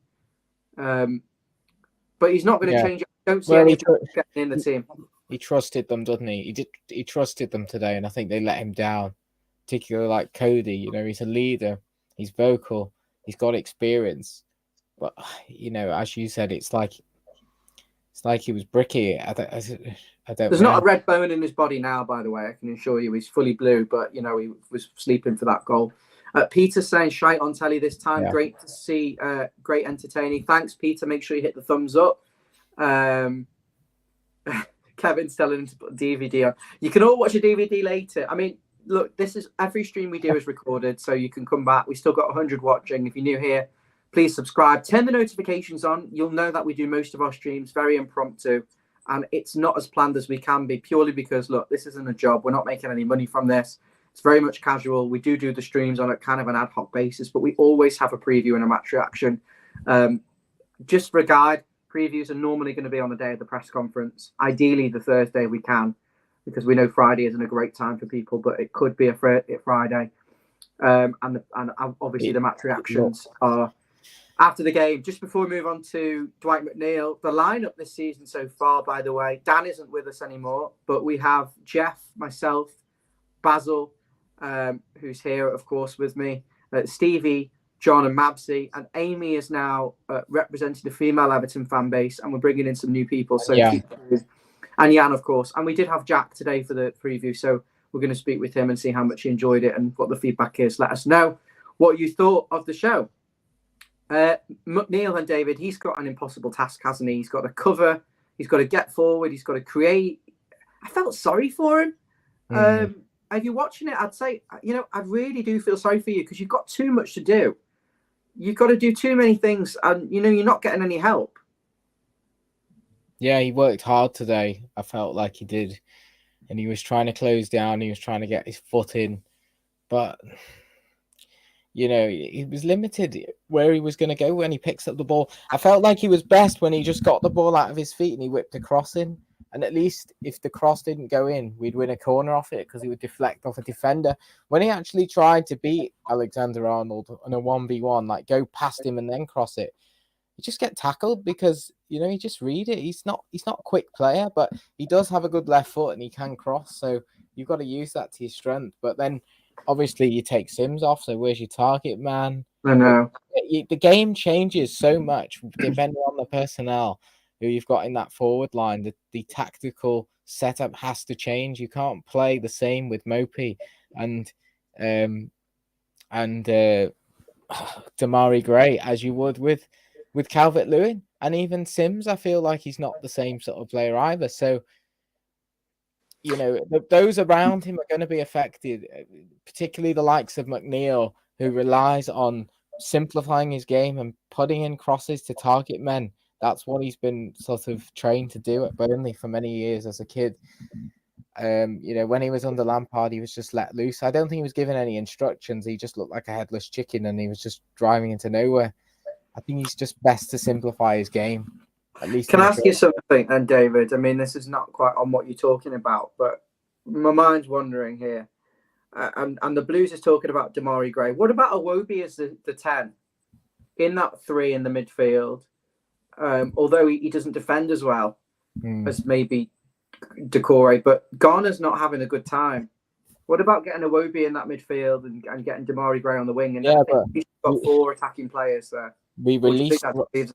Speaker 6: But he's not going to change it. I don't see anything getting in the team.
Speaker 2: He trusted them, doesn't he? He trusted them today, and I think they let him down. Particularly like Cody, you know, he's a leader, he's vocal, he's got experience. But, you know, as you said, it's like he was bricky. I don't
Speaker 6: There's not a red bone in his body now, by the way. I can assure you, he's fully blue. But you know, he was sleeping for that goal. Peter saying shite on telly this time. Yeah. Great to see. Great entertaining. Thanks, Peter. Make sure you hit the thumbs up. Kevin's telling him to put DVD on. You can all watch a DVD later. I mean, look, this is every stream we do is recorded, so you can come back. We still got 100 watching. If you're new here, please subscribe. Turn the notifications on. You'll know that we do most of our streams very impromptu, and it's not as planned as we can be, purely because, look, this isn't a job. We're not making any money from this. It's very much casual. We do the streams on a kind of an ad hoc basis, but we always have a preview and a match reaction. Just for a guide, previews are normally going to be on the day of the press conference. Ideally, the Thursday we can, because we know Friday isn't a great time for people, but it could be a Friday. And obviously the match reactions are after the game. Just before we move on to Dwight McNeil, the lineup this season so far, by the way, Dan isn't with us anymore, but we have Jeff, myself, Basil, who's here, of course, with me, Stevie, John and Mabsy, and Amy is now representing the female Everton fan base, and we're bringing in some new people. So yeah. And Jan, of course. And we did have Jack today for the preview, so we're going to speak with him and see how much he enjoyed it and what the feedback is. Let us know what you thought of the show. McNeil and David, he's got an impossible task, hasn't he? He's got to cover, he's got to get forward, he's got to create. I felt sorry for him. If you're watching it, I'd say, you know, I really do feel sorry for you because you've got too much to do. You've got to do too many things and, you know, you're not getting any help.
Speaker 2: Yeah, he worked hard today. I felt like he did. And he was trying to close down. He was trying to get his foot in. But, you know, he was limited where he was going to go when he picks up the ball. I felt like he was best when he just got the ball out of his feet and he whipped a cross in. And at least if the cross didn't go in, we'd win a corner off it because he would deflect off a defender. When he actually tried to beat Alexander-Arnold on a 1v1, like go past him and then cross it, you just get tackled because, you know, you just read it. He's not a quick player, but he does have a good left foot and he can cross. So you've got to use that to your strength. But then obviously you take Sims off. So where's your target man?
Speaker 6: I know.
Speaker 2: The game changes so much depending on the personnel who you've got in that forward line. The tactical setup has to change. You can't play the same with Mopey and Damari Gray as you would with Calvert-Lewin. And even Sims, I feel like he's not the same sort of player either. So, you know, those around him are going to be affected, particularly the likes of McNeil, who relies on simplifying his game and putting in crosses to target men. That's what he's been sort of trained to do at Burnley for many years as a kid. You know, when he was under Lampard, he was just let loose. I don't think he was given any instructions. He just looked like a headless chicken and he was just driving into nowhere. I think he's just best to simplify his game. At least.
Speaker 6: Can I ask you something then, David? I mean, this is not quite on what you're talking about, but my mind's wandering here. And the Blues is talking about Damari Gray. What about Iwobi as the 10? In that 3 in the midfield? Although he doesn't defend as well as maybe Decore, but Garner's not having a good time. What about getting Iwobi in that midfield and getting Damari Gray on the wing? And
Speaker 2: yeah, but
Speaker 6: he's got 4 attacking players there.
Speaker 2: We released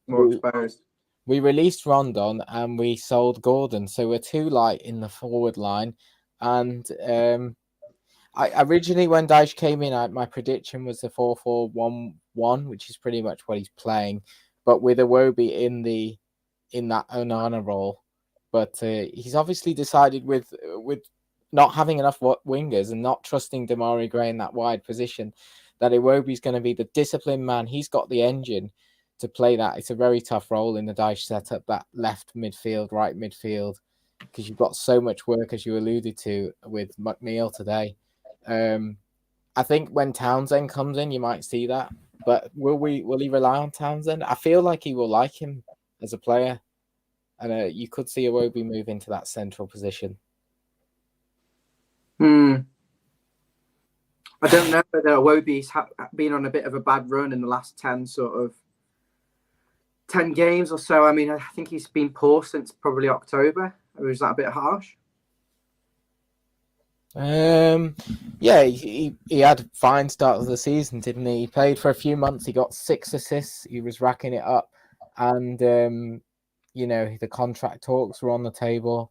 Speaker 6: more exposed.
Speaker 2: we released Rondon and we sold Gordon, so we're too light in the forward line. And I originally, when Dyche came in, my prediction was the 4-4-1-1, which is pretty much what he's playing, but with Iwobi in that Onana role. But he's obviously decided with not having enough wingers and not trusting Demarai Gray in that wide position, that Iwobi's going to be the disciplined man. He's got the engine to play that. It's a very tough role in the Dyche setup, that left midfield, right midfield, because you've got so much work, as you alluded to, with McNeil today. I think when Townsend comes in, you might see that. But will he rely on Townsend? I feel like he will like him as a player. And you could see Iwobi move into that central position.
Speaker 6: I don't know whether Iwobi's been on a bit of a bad run in the last 10 games or so. I mean, I think he's been poor since probably October. Or is that a bit harsh?
Speaker 2: Yeah, he had a fine start of the season, didn't he? He played for a few months. He got 6 assists. He was racking it up. And, the contract talks were on the table.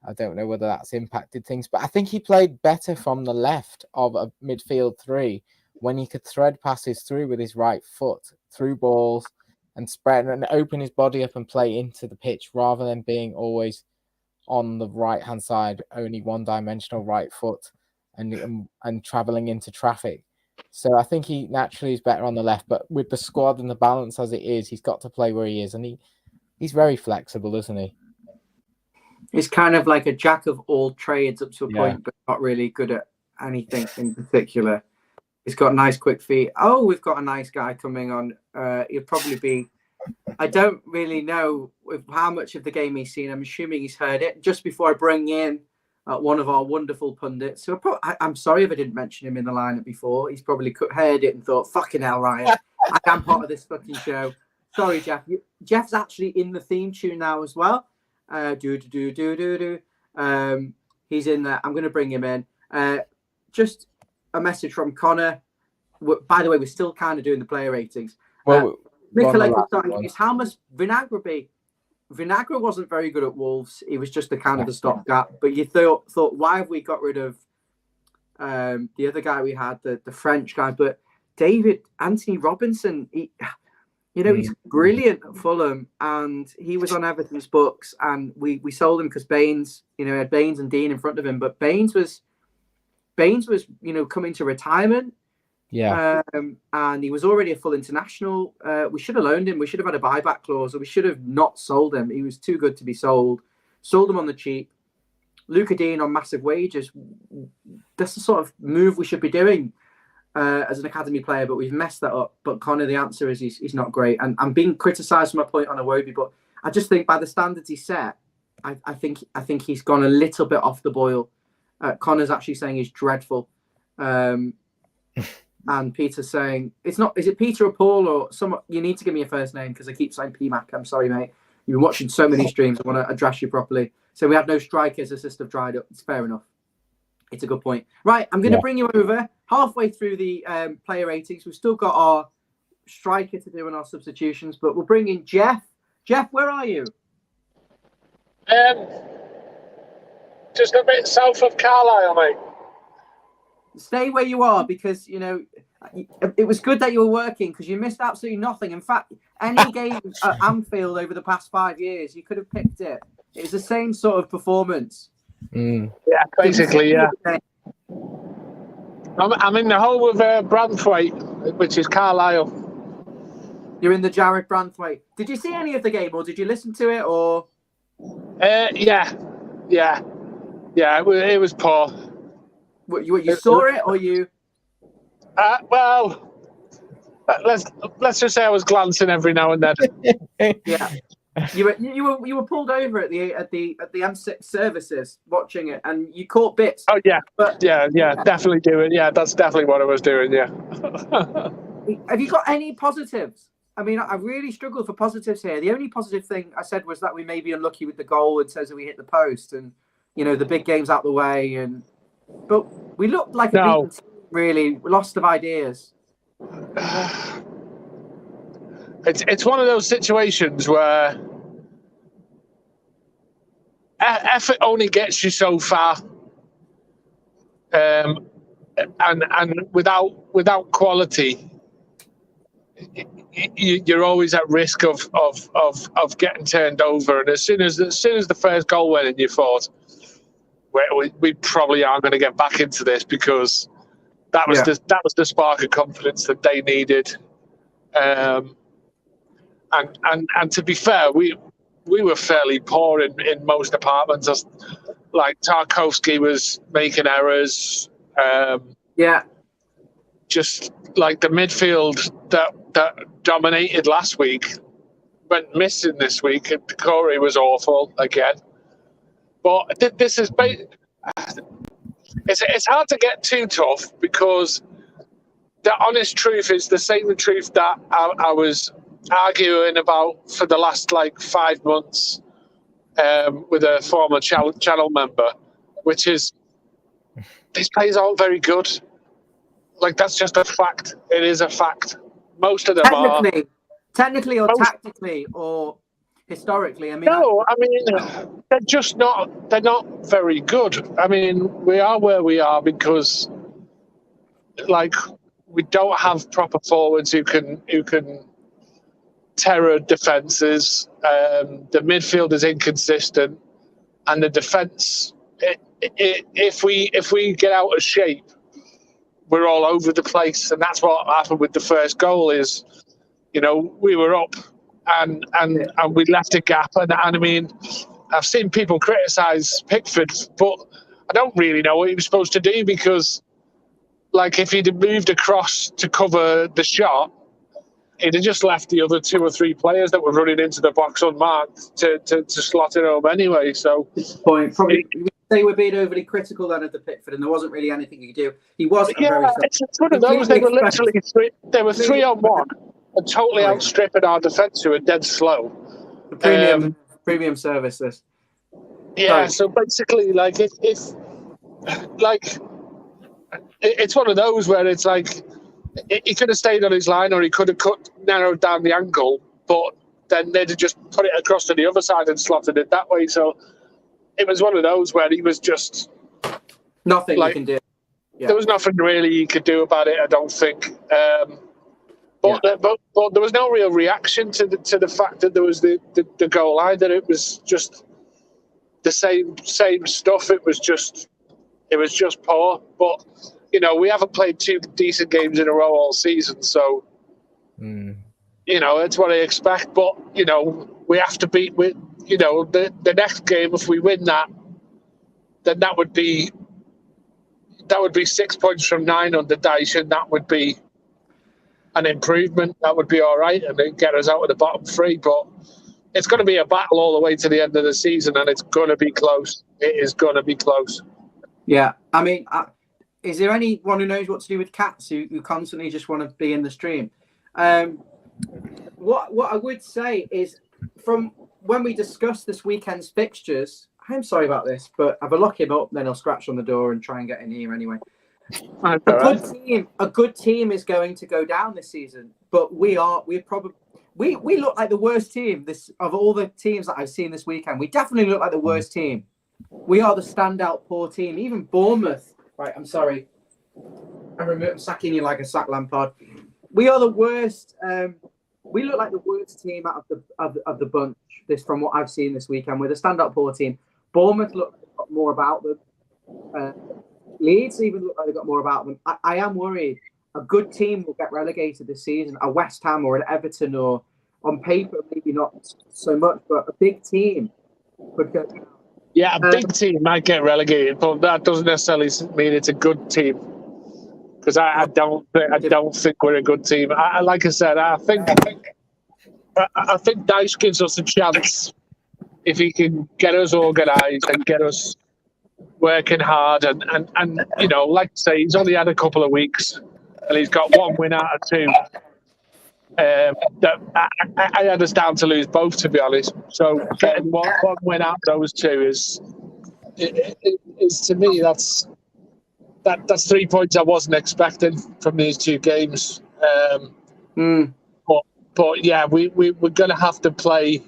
Speaker 2: I don't know whether that's impacted things, but I think he played better from the left of a midfield 3 when he could thread passes through with his right foot, through balls, and spread and open his body up and play into the pitch rather than being always on the right-hand side, only one-dimensional right foot and travelling into traffic. So I think he naturally is better on the left, but with the squad and the balance as it is, he's got to play where he is, and he's very flexible, isn't he?
Speaker 6: He's kind of like a jack of all trades up to a point, but not really good at anything in particular. He's got nice quick feet. Oh, we've got a nice guy coming on. He'll probably be... I don't really know how much of the game he's seen. I'm assuming he's heard it. Just before I bring in one of our wonderful pundits. So I'm sorry if I didn't mention him in the lineup before. He's probably heard it and thought, fucking hell, Ryan, I am part of this fucking show. Sorry, Jeff. Jeff's actually in the theme tune now as well. He's in there. I'm going to bring him in. Just a message from Connor. By the way, we're still kind of doing the player ratings. Nicolai was starting. How must Vinagre be? Vinagre wasn't very good at Wolves. He was just the kind of the stopgap. But you thought, why have we got rid of the other guy we had, the French guy? But Anthony Robinson, he's brilliant at Fulham, and he was on Everton's books, and we sold him because Baines, had Baines and Dean in front of him, but Baines was coming to retirement. Yeah. And he was already a full international. We should have loaned him. We should have had a buyback clause, or we should have not sold him. He was too good to be sold. Sold him on the cheap. Luca Dean on massive wages. That's the sort of move we should be doing as an academy player, but we've messed that up. But Connor, the answer is he's not great. And I'm being criticised for my point on Iwobi, but I just think by the standards he set, I think he's gone a little bit off the boil. Connor's actually saying he's dreadful. And Peter's saying, is it Peter or Paul or someone? You need to give me a first name because I keep saying PMAC. I'm sorry, mate. You've been watching so many streams. I want to address you properly. So we have no strikers. The system dried up. It's fair enough. It's a good point. Right, I'm going to bring you over halfway through the player ratings. We've still got our striker to do and our substitutions, but we'll bring in Jeff. Jeff, where are you?
Speaker 7: Just a bit south of Carlisle, mate.
Speaker 6: Stay where you are because, it was good that you were working because you missed absolutely nothing. In fact, any game at Anfield over the past 5 years, you could have picked it. It was the same sort of performance.
Speaker 7: Yeah, basically, yeah. I'm in the whole of Branthwaite, which is Carlisle.
Speaker 6: You're in the Jared Branthwaite. Did you see any of the game or did you listen to it or?
Speaker 7: Yeah. It was poor.
Speaker 6: You saw it or you?
Speaker 7: Well, let's just say I was glancing every now and then.
Speaker 6: Yeah, you were pulled over at the M6 services watching it, and you caught bits.
Speaker 7: Oh yeah, definitely doing. Yeah, that's definitely what I was doing. Yeah.
Speaker 6: Have you got any positives? I mean, I really struggled for positives here. The only positive thing I said was that we may be unlucky with the goal and says that we hit the post, and the big game's out the way, but we looked like a beaten team, really lost of ideas.
Speaker 7: it's one of those situations where effort only gets you so far, and without quality, you're always at risk of getting turned over. And as soon as the first goal went in, you thought, we probably aren't going to get back into this, because that was the spark of confidence that they needed. And to be fair, we were fairly poor in most departments. Like Tarkowski was making errors. Just like the midfield that dominated last week went missing this week. And Corey was awful again. But this is it's hard to get too tough, because the honest truth is the same truth that I was arguing about for the last 5 months with a former channel member, which is these players aren't very good. That's just a fact. It is a fact. Most of them
Speaker 6: technically or tactically or historically.
Speaker 7: No, they're just not. They're not very good. We are where we are because, we don't have proper forwards who can terror defenses. The midfield is inconsistent, and the defense. If we get out of shape, we're all over the place, and that's what happened with the first goal. Is we were up and we left a gap, and I've seen people criticise Pickford, but I don't really know what he was supposed to do, because if he'd moved across to cover the shot, he'd have just left the other 2 or 3 players that were running into the box unmarked to slot it home anyway. So
Speaker 6: point probably. They were being overly critical then of the Pickford, and there wasn't really anything you could do. He was
Speaker 7: it's one of those. They were literally 3-on-1 and totally outstripping our defence, who are dead slow.
Speaker 6: Premium service. This.
Speaker 7: Yeah. So basically, it's one of those where it's he could have stayed on his line, or he could have narrowed down the angle, but then they'd have just put it across to the other side and slotted it that way. So. It was one of those where he was just
Speaker 6: nothing you can do. Yeah.
Speaker 7: There was nothing really he could do about it, I don't think. But there was no real reaction to the fact that there was the goal either. It was just the same stuff. It was just poor. But we haven't played 2 decent games in a row all season, so it's what I expect. But we have to beat with. The next game, if we win that, then that would be 6 points from 9 on the dice, and that would be an improvement. That would be all right, and then get us out of the bottom 3. But it's going to be a battle all the way to the end of the season, and it's going to be close. It is going to be close.
Speaker 6: Yeah, is there anyone who knows what to do with cats who constantly just want to be in the stream? What I would say is, from when we discussed this weekend's fixtures, I'm sorry about this, but if I lock him up, then he'll scratch on the door and try and get in here anyway. A good team is going to go down this season, but we look like the worst team of all the teams that I've seen this weekend. We definitely look like the worst team. We are the standout poor team. Even Bournemouth. Right, I'm sorry. I'm sacking you like a sack Lampard. We are the worst. We look like the worst team out of the bunch. This, from what I've seen this weekend, we're the standout poor team. Bournemouth look more about them. Leeds even look like they've got more about them. I am worried. A good team will get relegated this season. A West Ham or an Everton, or on paper maybe not so much, but a big team could go down.
Speaker 7: Yeah, a big team might get relegated, but that doesn't necessarily mean it's a good team. Because I don't think we're a good team. Like I said, I think Dice gives us a chance if he can get us organised and get us working hard. And like I say, he's only had a couple of weeks and he's got 1 win out of 2. That I had us down to lose both, to be honest. So getting one win out of those 2 is to me that's 3 points I wasn't expecting from these 2 games. But But yeah, we're going to have to play.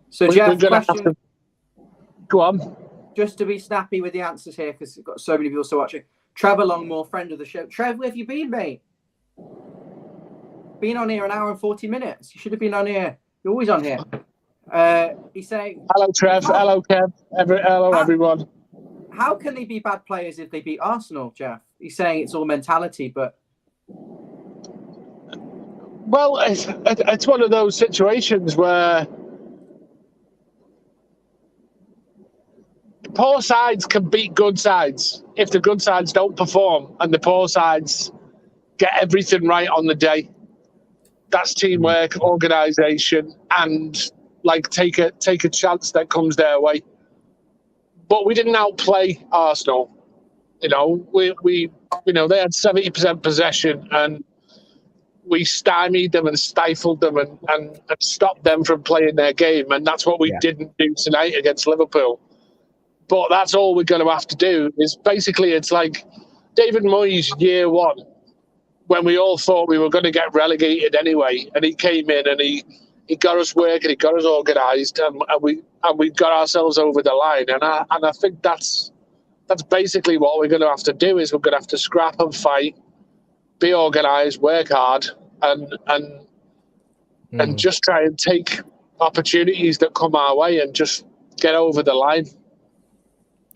Speaker 6: So Jeff,
Speaker 7: we're going to have to go on.
Speaker 6: Just to be snappy with the answers here, because we've got so many people still watching. Trevor Longmore, friend of the show. Trev, where have you been, mate? Been on here an hour and 40 minutes. You should have been on here. You're always on here. He's saying,
Speaker 7: hello, Trev. Hello, Kev. Hello, everyone.
Speaker 6: How can they be bad players if they beat Arsenal, Jeff? He's saying it's all mentality, but...
Speaker 7: Well, it's one of those situations where poor sides can beat good sides if the good sides don't perform and the poor sides get everything right on the day. That's teamwork, organisation, and take a chance that comes their way. But we didn't outplay Arsenal. We they had 70% possession, and we stymied them and stifled them and stopped them from playing their game. And that's what we didn't do tonight against Liverpool. But that's all we're going to have to do. It's like David Moyes year one, when we all thought we were going to get relegated anyway, and he came in and he got us working, he got us organised, and we got ourselves over the line. And I think that's basically what we're going to have to do. Is we're going to have to scrap and fight, be organised, work hard, and just try and take opportunities that come our way and just get over the line.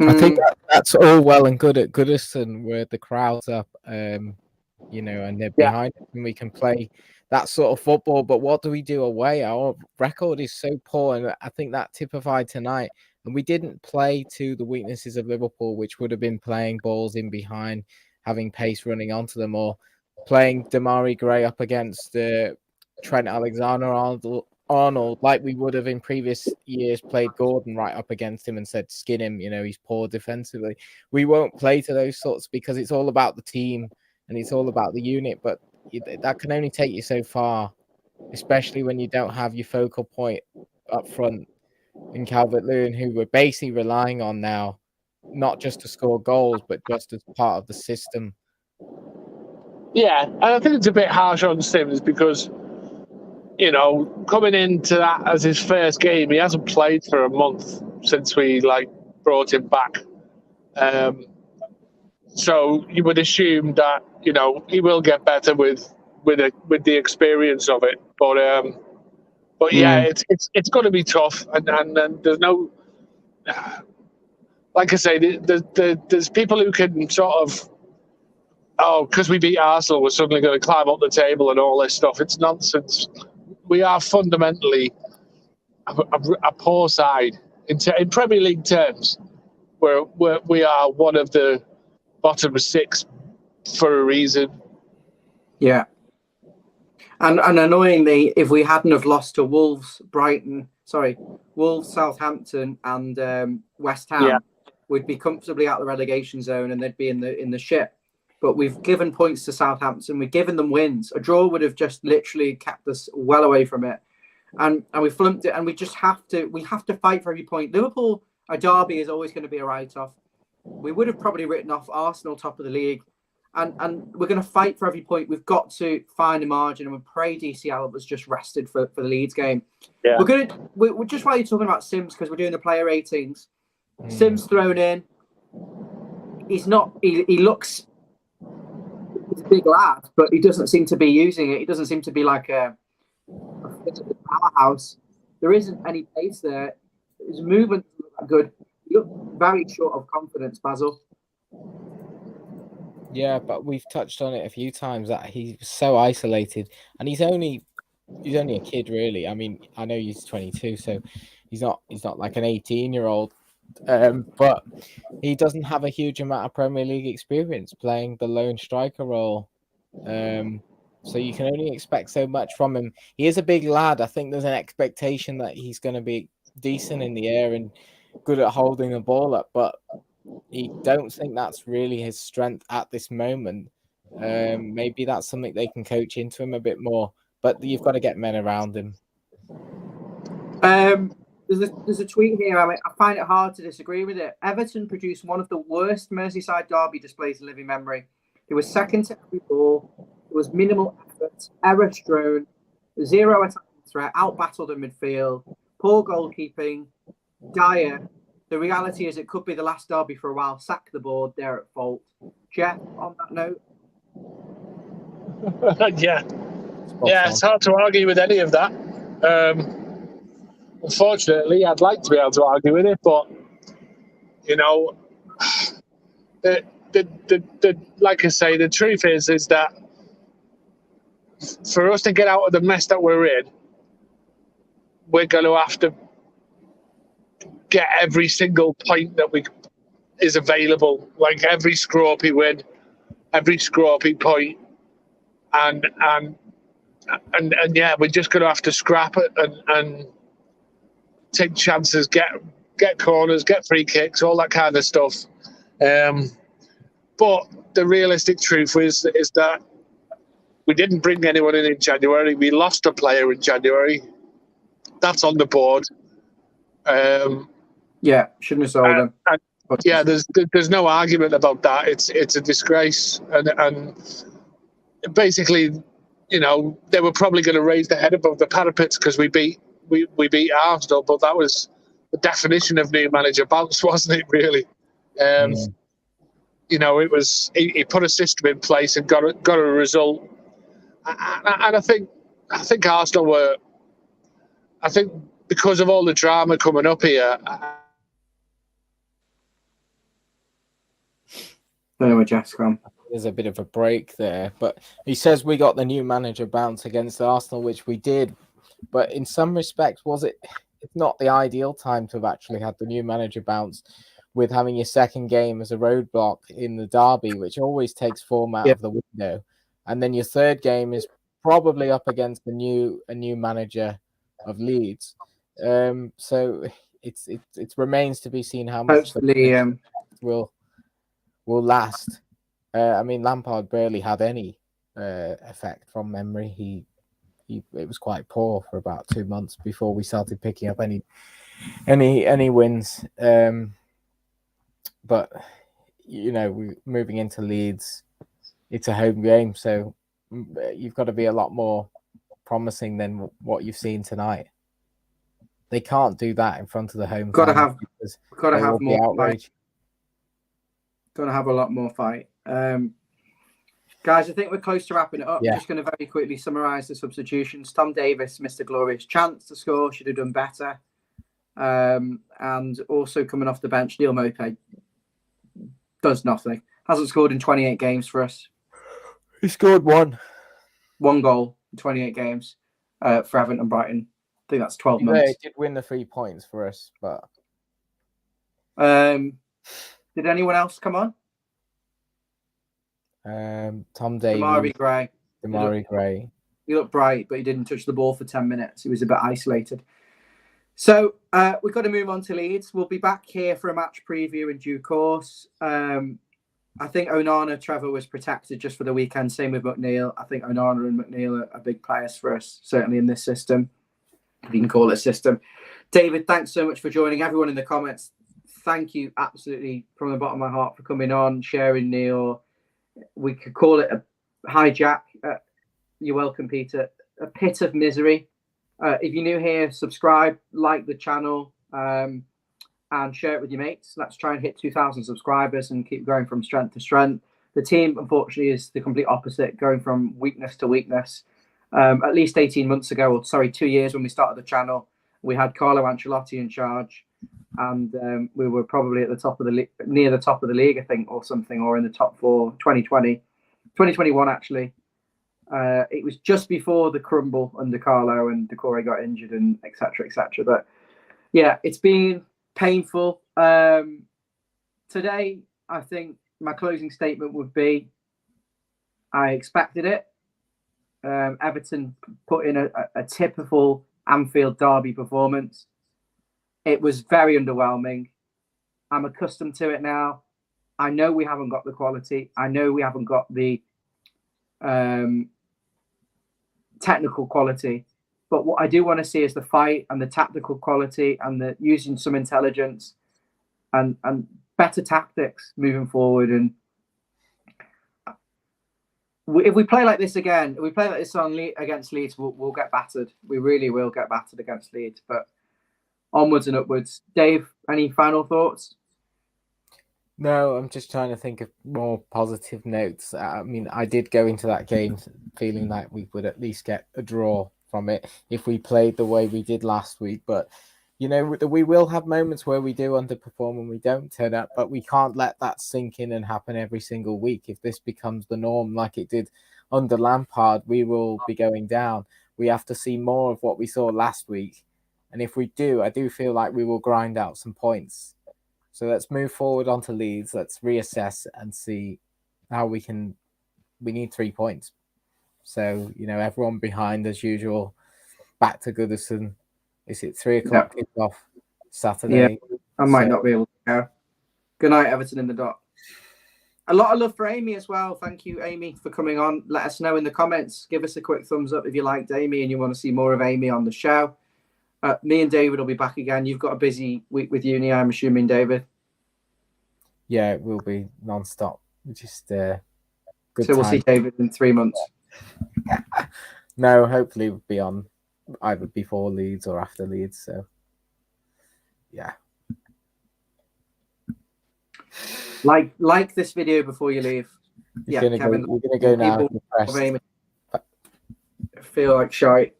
Speaker 2: I think that's all well and good at Goodison, where the crowd's up, and they're behind us, and we can play that sort of football. But what do we do away? Our record is so poor, and I think that typified tonight. And we didn't play to the weaknesses of Liverpool, which would have been playing balls in behind, having pace running onto them, or playing Damari Gray up against Trent Alexander-Arnold, like we would have in previous years played Gordon right up against him and said, skin him, he's poor defensively. We won't play to those sorts because it's all about the team and it's all about the unit, but that can only take you so far, especially when you don't have your focal point up front in Calvert-Lewin, who we're basically relying on now, not just to score goals, but just as part of the system.
Speaker 7: Yeah, and I think it's a bit harsh on Sims because, coming into that as his first game, he hasn't played for a month since we brought him back. So you would assume that he will get better with the experience of it. But yeah, it's going to be tough, and there's no, like I say, there's people who can sort of, because we beat Arsenal, we're suddenly going to climb up the table and all this stuff. It's nonsense. We are fundamentally a poor side in Premier League terms. We are one of the bottom six for a reason. Yeah.
Speaker 6: And annoyingly, if we hadn't have lost to Wolves, Southampton, and West Ham, we'd be comfortably out the relegation zone and they'd be in the ship. But we've given points to Southampton. We've given them wins. A draw would have just literally kept us well away from it. And we flunked it. And we have to fight for every point. Liverpool, a derby is always going to be a write-off. We would have probably written off Arsenal top of the league. And we're going to fight for every point. We've got to find a margin, and we pray DCL was just rested for the Leeds game. Yeah. We're just while you're talking about Sims, because we're doing the player ratings. Sims thrown in. He's not. He looks. He's a big lad, but he doesn't seem to be using it. He doesn't seem to be like a powerhouse. There isn't any pace there. His movement doesn't look that good. He looked very short of confidence, Basil.
Speaker 2: Yeah, but we've touched on it a few times that he's so isolated, and he's only a kid, really. I mean, I know he's 22, so he's not like an 18-year-old, but he doesn't have a huge amount of Premier League experience playing the lone striker role. So you can only expect so much from him. He is a big lad. I think there's an expectation that he's going to be decent in the air and good at holding the ball up, but I don't think that's really his strength at this moment. Maybe that's something they can coach into him a bit more, but you've got to get men around him.
Speaker 6: There's a tweet here. I find it hard to disagree with it. Everton produced one of the worst Merseyside derby displays in living memory. It was second to every ball. It was minimal effort, error strewn. Zero attacking threat, out-battled in midfield, poor goalkeeping, dire. The reality is it could be the last derby for a while. Sack the board, they're at fault. Jeff, on that note?
Speaker 7: Yeah, it's hard to argue with any of that. Unfortunately, I'd like to be able to argue with it, but you know, like I say, the truth is that for us to get out of the mess that we're in, we're going to have to get every single point that is available, like every scrappy win, every scrappy point, and yeah, we're just going to have to scrap it and take chances, get corners, get free kicks, all that kind of stuff. But the realistic truth is that we didn't bring anyone in January. We lost a player in January. That's on the board.
Speaker 6: Yeah, shouldn't have sold him.
Speaker 7: Yeah, there's no argument about that. It's a disgrace, and basically, you know, they were probably going to raise their head above the parapets because we beat Arsenal, but that was the definition of new manager bounce, wasn't it? Really. You know, it was he put a system in place and got a result, and I think Arsenal were. I think because of all the drama coming up here.
Speaker 6: Anyway, Jeff's gone.
Speaker 2: There's a bit of a break there, but he says we got the new manager bounce against Arsenal, which we did. But in some respects, it's not the ideal time to have actually had the new manager bounce with having your second game as a roadblock in the derby, which always takes form out of the window. And then your third game is probably up against a new manager of Leeds. So it remains to be seen how much will last. I mean, Lampard barely had any effect from memory. It was quite poor for about 2 months before we started picking up any wins. But you know, we're moving into Leeds. It's a home game, so you've got to be a lot more promising than what you've seen tonight. They can't do that in front of the home.
Speaker 6: Got to have more outrage. Got to have a lot more fight. Guys, I think we're close to wrapping it up. Yeah. Just going to very quickly summarise the substitutions. Tom Davies missed a glorious chance to score. Should have done better. And also coming off the bench, Neil Maupay does nothing. Hasn't scored in 28 games for us.
Speaker 2: He scored one
Speaker 6: goal in 28 games for Everton and Brighton. I think that's 12 months.
Speaker 2: He did win the 3 points for us, but
Speaker 6: did anyone else come on?
Speaker 2: Tom Davies, Demarai Gray.
Speaker 6: He looked bright, but he didn't touch the ball for 10 minutes. He was a bit isolated. So we've got to move on to Leeds. We'll be back here for a match preview in due course. I think Onana, Trevor, was protected just for the weekend. Same with McNeil. I think Onana and McNeil are big players for us, certainly in this system, if you can call it a system. David, thanks so much for joining. Everyone in the comments, thank you absolutely from the bottom of my heart for coming on, sharing Neil. We could call it a hijack. You're welcome, Peter. A pit of misery. If you're new here, subscribe, like the channel, and share it with your mates. Let's try and hit 2,000 subscribers and keep going from strength to strength. The team, unfortunately, is the complete opposite, going from weakness to weakness. At least 18 months ago, 2 years when we started the channel, we had Carlo Ancelotti in charge, and we were probably at the top of the near the top of the league, I think, or something, or in the top 4. 2021 actually. It was just before the crumble under Carlo and Decore got injured and etc. But yeah, it's been painful. Today, I think my closing statement would be, I expected it. Everton put in a typical Anfield Derby performance. It was very underwhelming. I'm accustomed to it now. I know we haven't got the quality. I know we haven't got the technical quality. But what I do want to see is the fight and the tactical quality and the using some intelligence and better tactics moving forward. And if we play like this again, if we play like this against Leeds, we'll get battered. We really will get battered against Leeds. But onwards and upwards. Dave, any final thoughts?
Speaker 2: No, I'm just trying to think of more positive notes. I mean, I did go into that game feeling like we would at least get a draw from it if we played the way we did last week. But, you know, we will have moments where we do underperform and we don't turn up, but we can't let that sink in and happen every single week. If this becomes the norm like it did under Lampard, we will be going down. We have to see more of what we saw last week. And if we do, I do feel like we will grind out some points. So let's move forward onto Leeds. Let's reassess and see how we can. We need 3 points. So, you know, everyone behind as usual. Back to Goodison. Is it 3 o'clock kickoff Saturday?
Speaker 6: Yeah, I might not be able to go. Good night, Everton in the dot. A lot of love for Amy as well. Thank you, Amy, for coming on. Let us know in the comments. Give us a quick thumbs up if you liked Amy and you want to see more of Amy on the show. Me and David will be back again. You've got a busy week with uni, I'm assuming, David.
Speaker 2: Yeah, it will be non-stop. Just good
Speaker 6: so we'll see David in 3 months.
Speaker 2: No, hopefully we'll be on either before Leeds or after Leeds. So, yeah.
Speaker 6: Like this video before you leave.
Speaker 2: We're gonna go now.
Speaker 6: I feel like shite.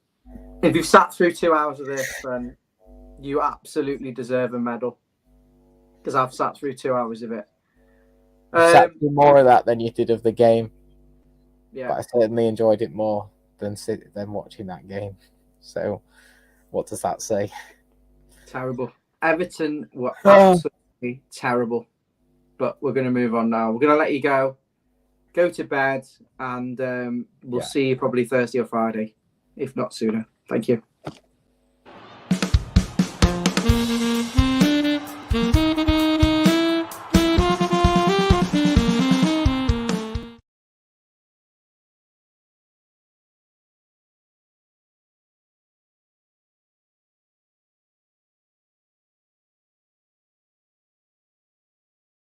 Speaker 6: If you've sat through 2 hours of this, then you absolutely deserve a medal. Because I've sat through 2 hours of it.
Speaker 2: Sat through more of that than you did of the game.
Speaker 6: Yeah.
Speaker 2: But I certainly enjoyed it more than watching that game. So, what does that say?
Speaker 6: Terrible. Everton were absolutely terrible. But we're going to move on now. We're going to let you go to bed, and we'll see you probably Thursday or Friday, if not sooner. Thank you.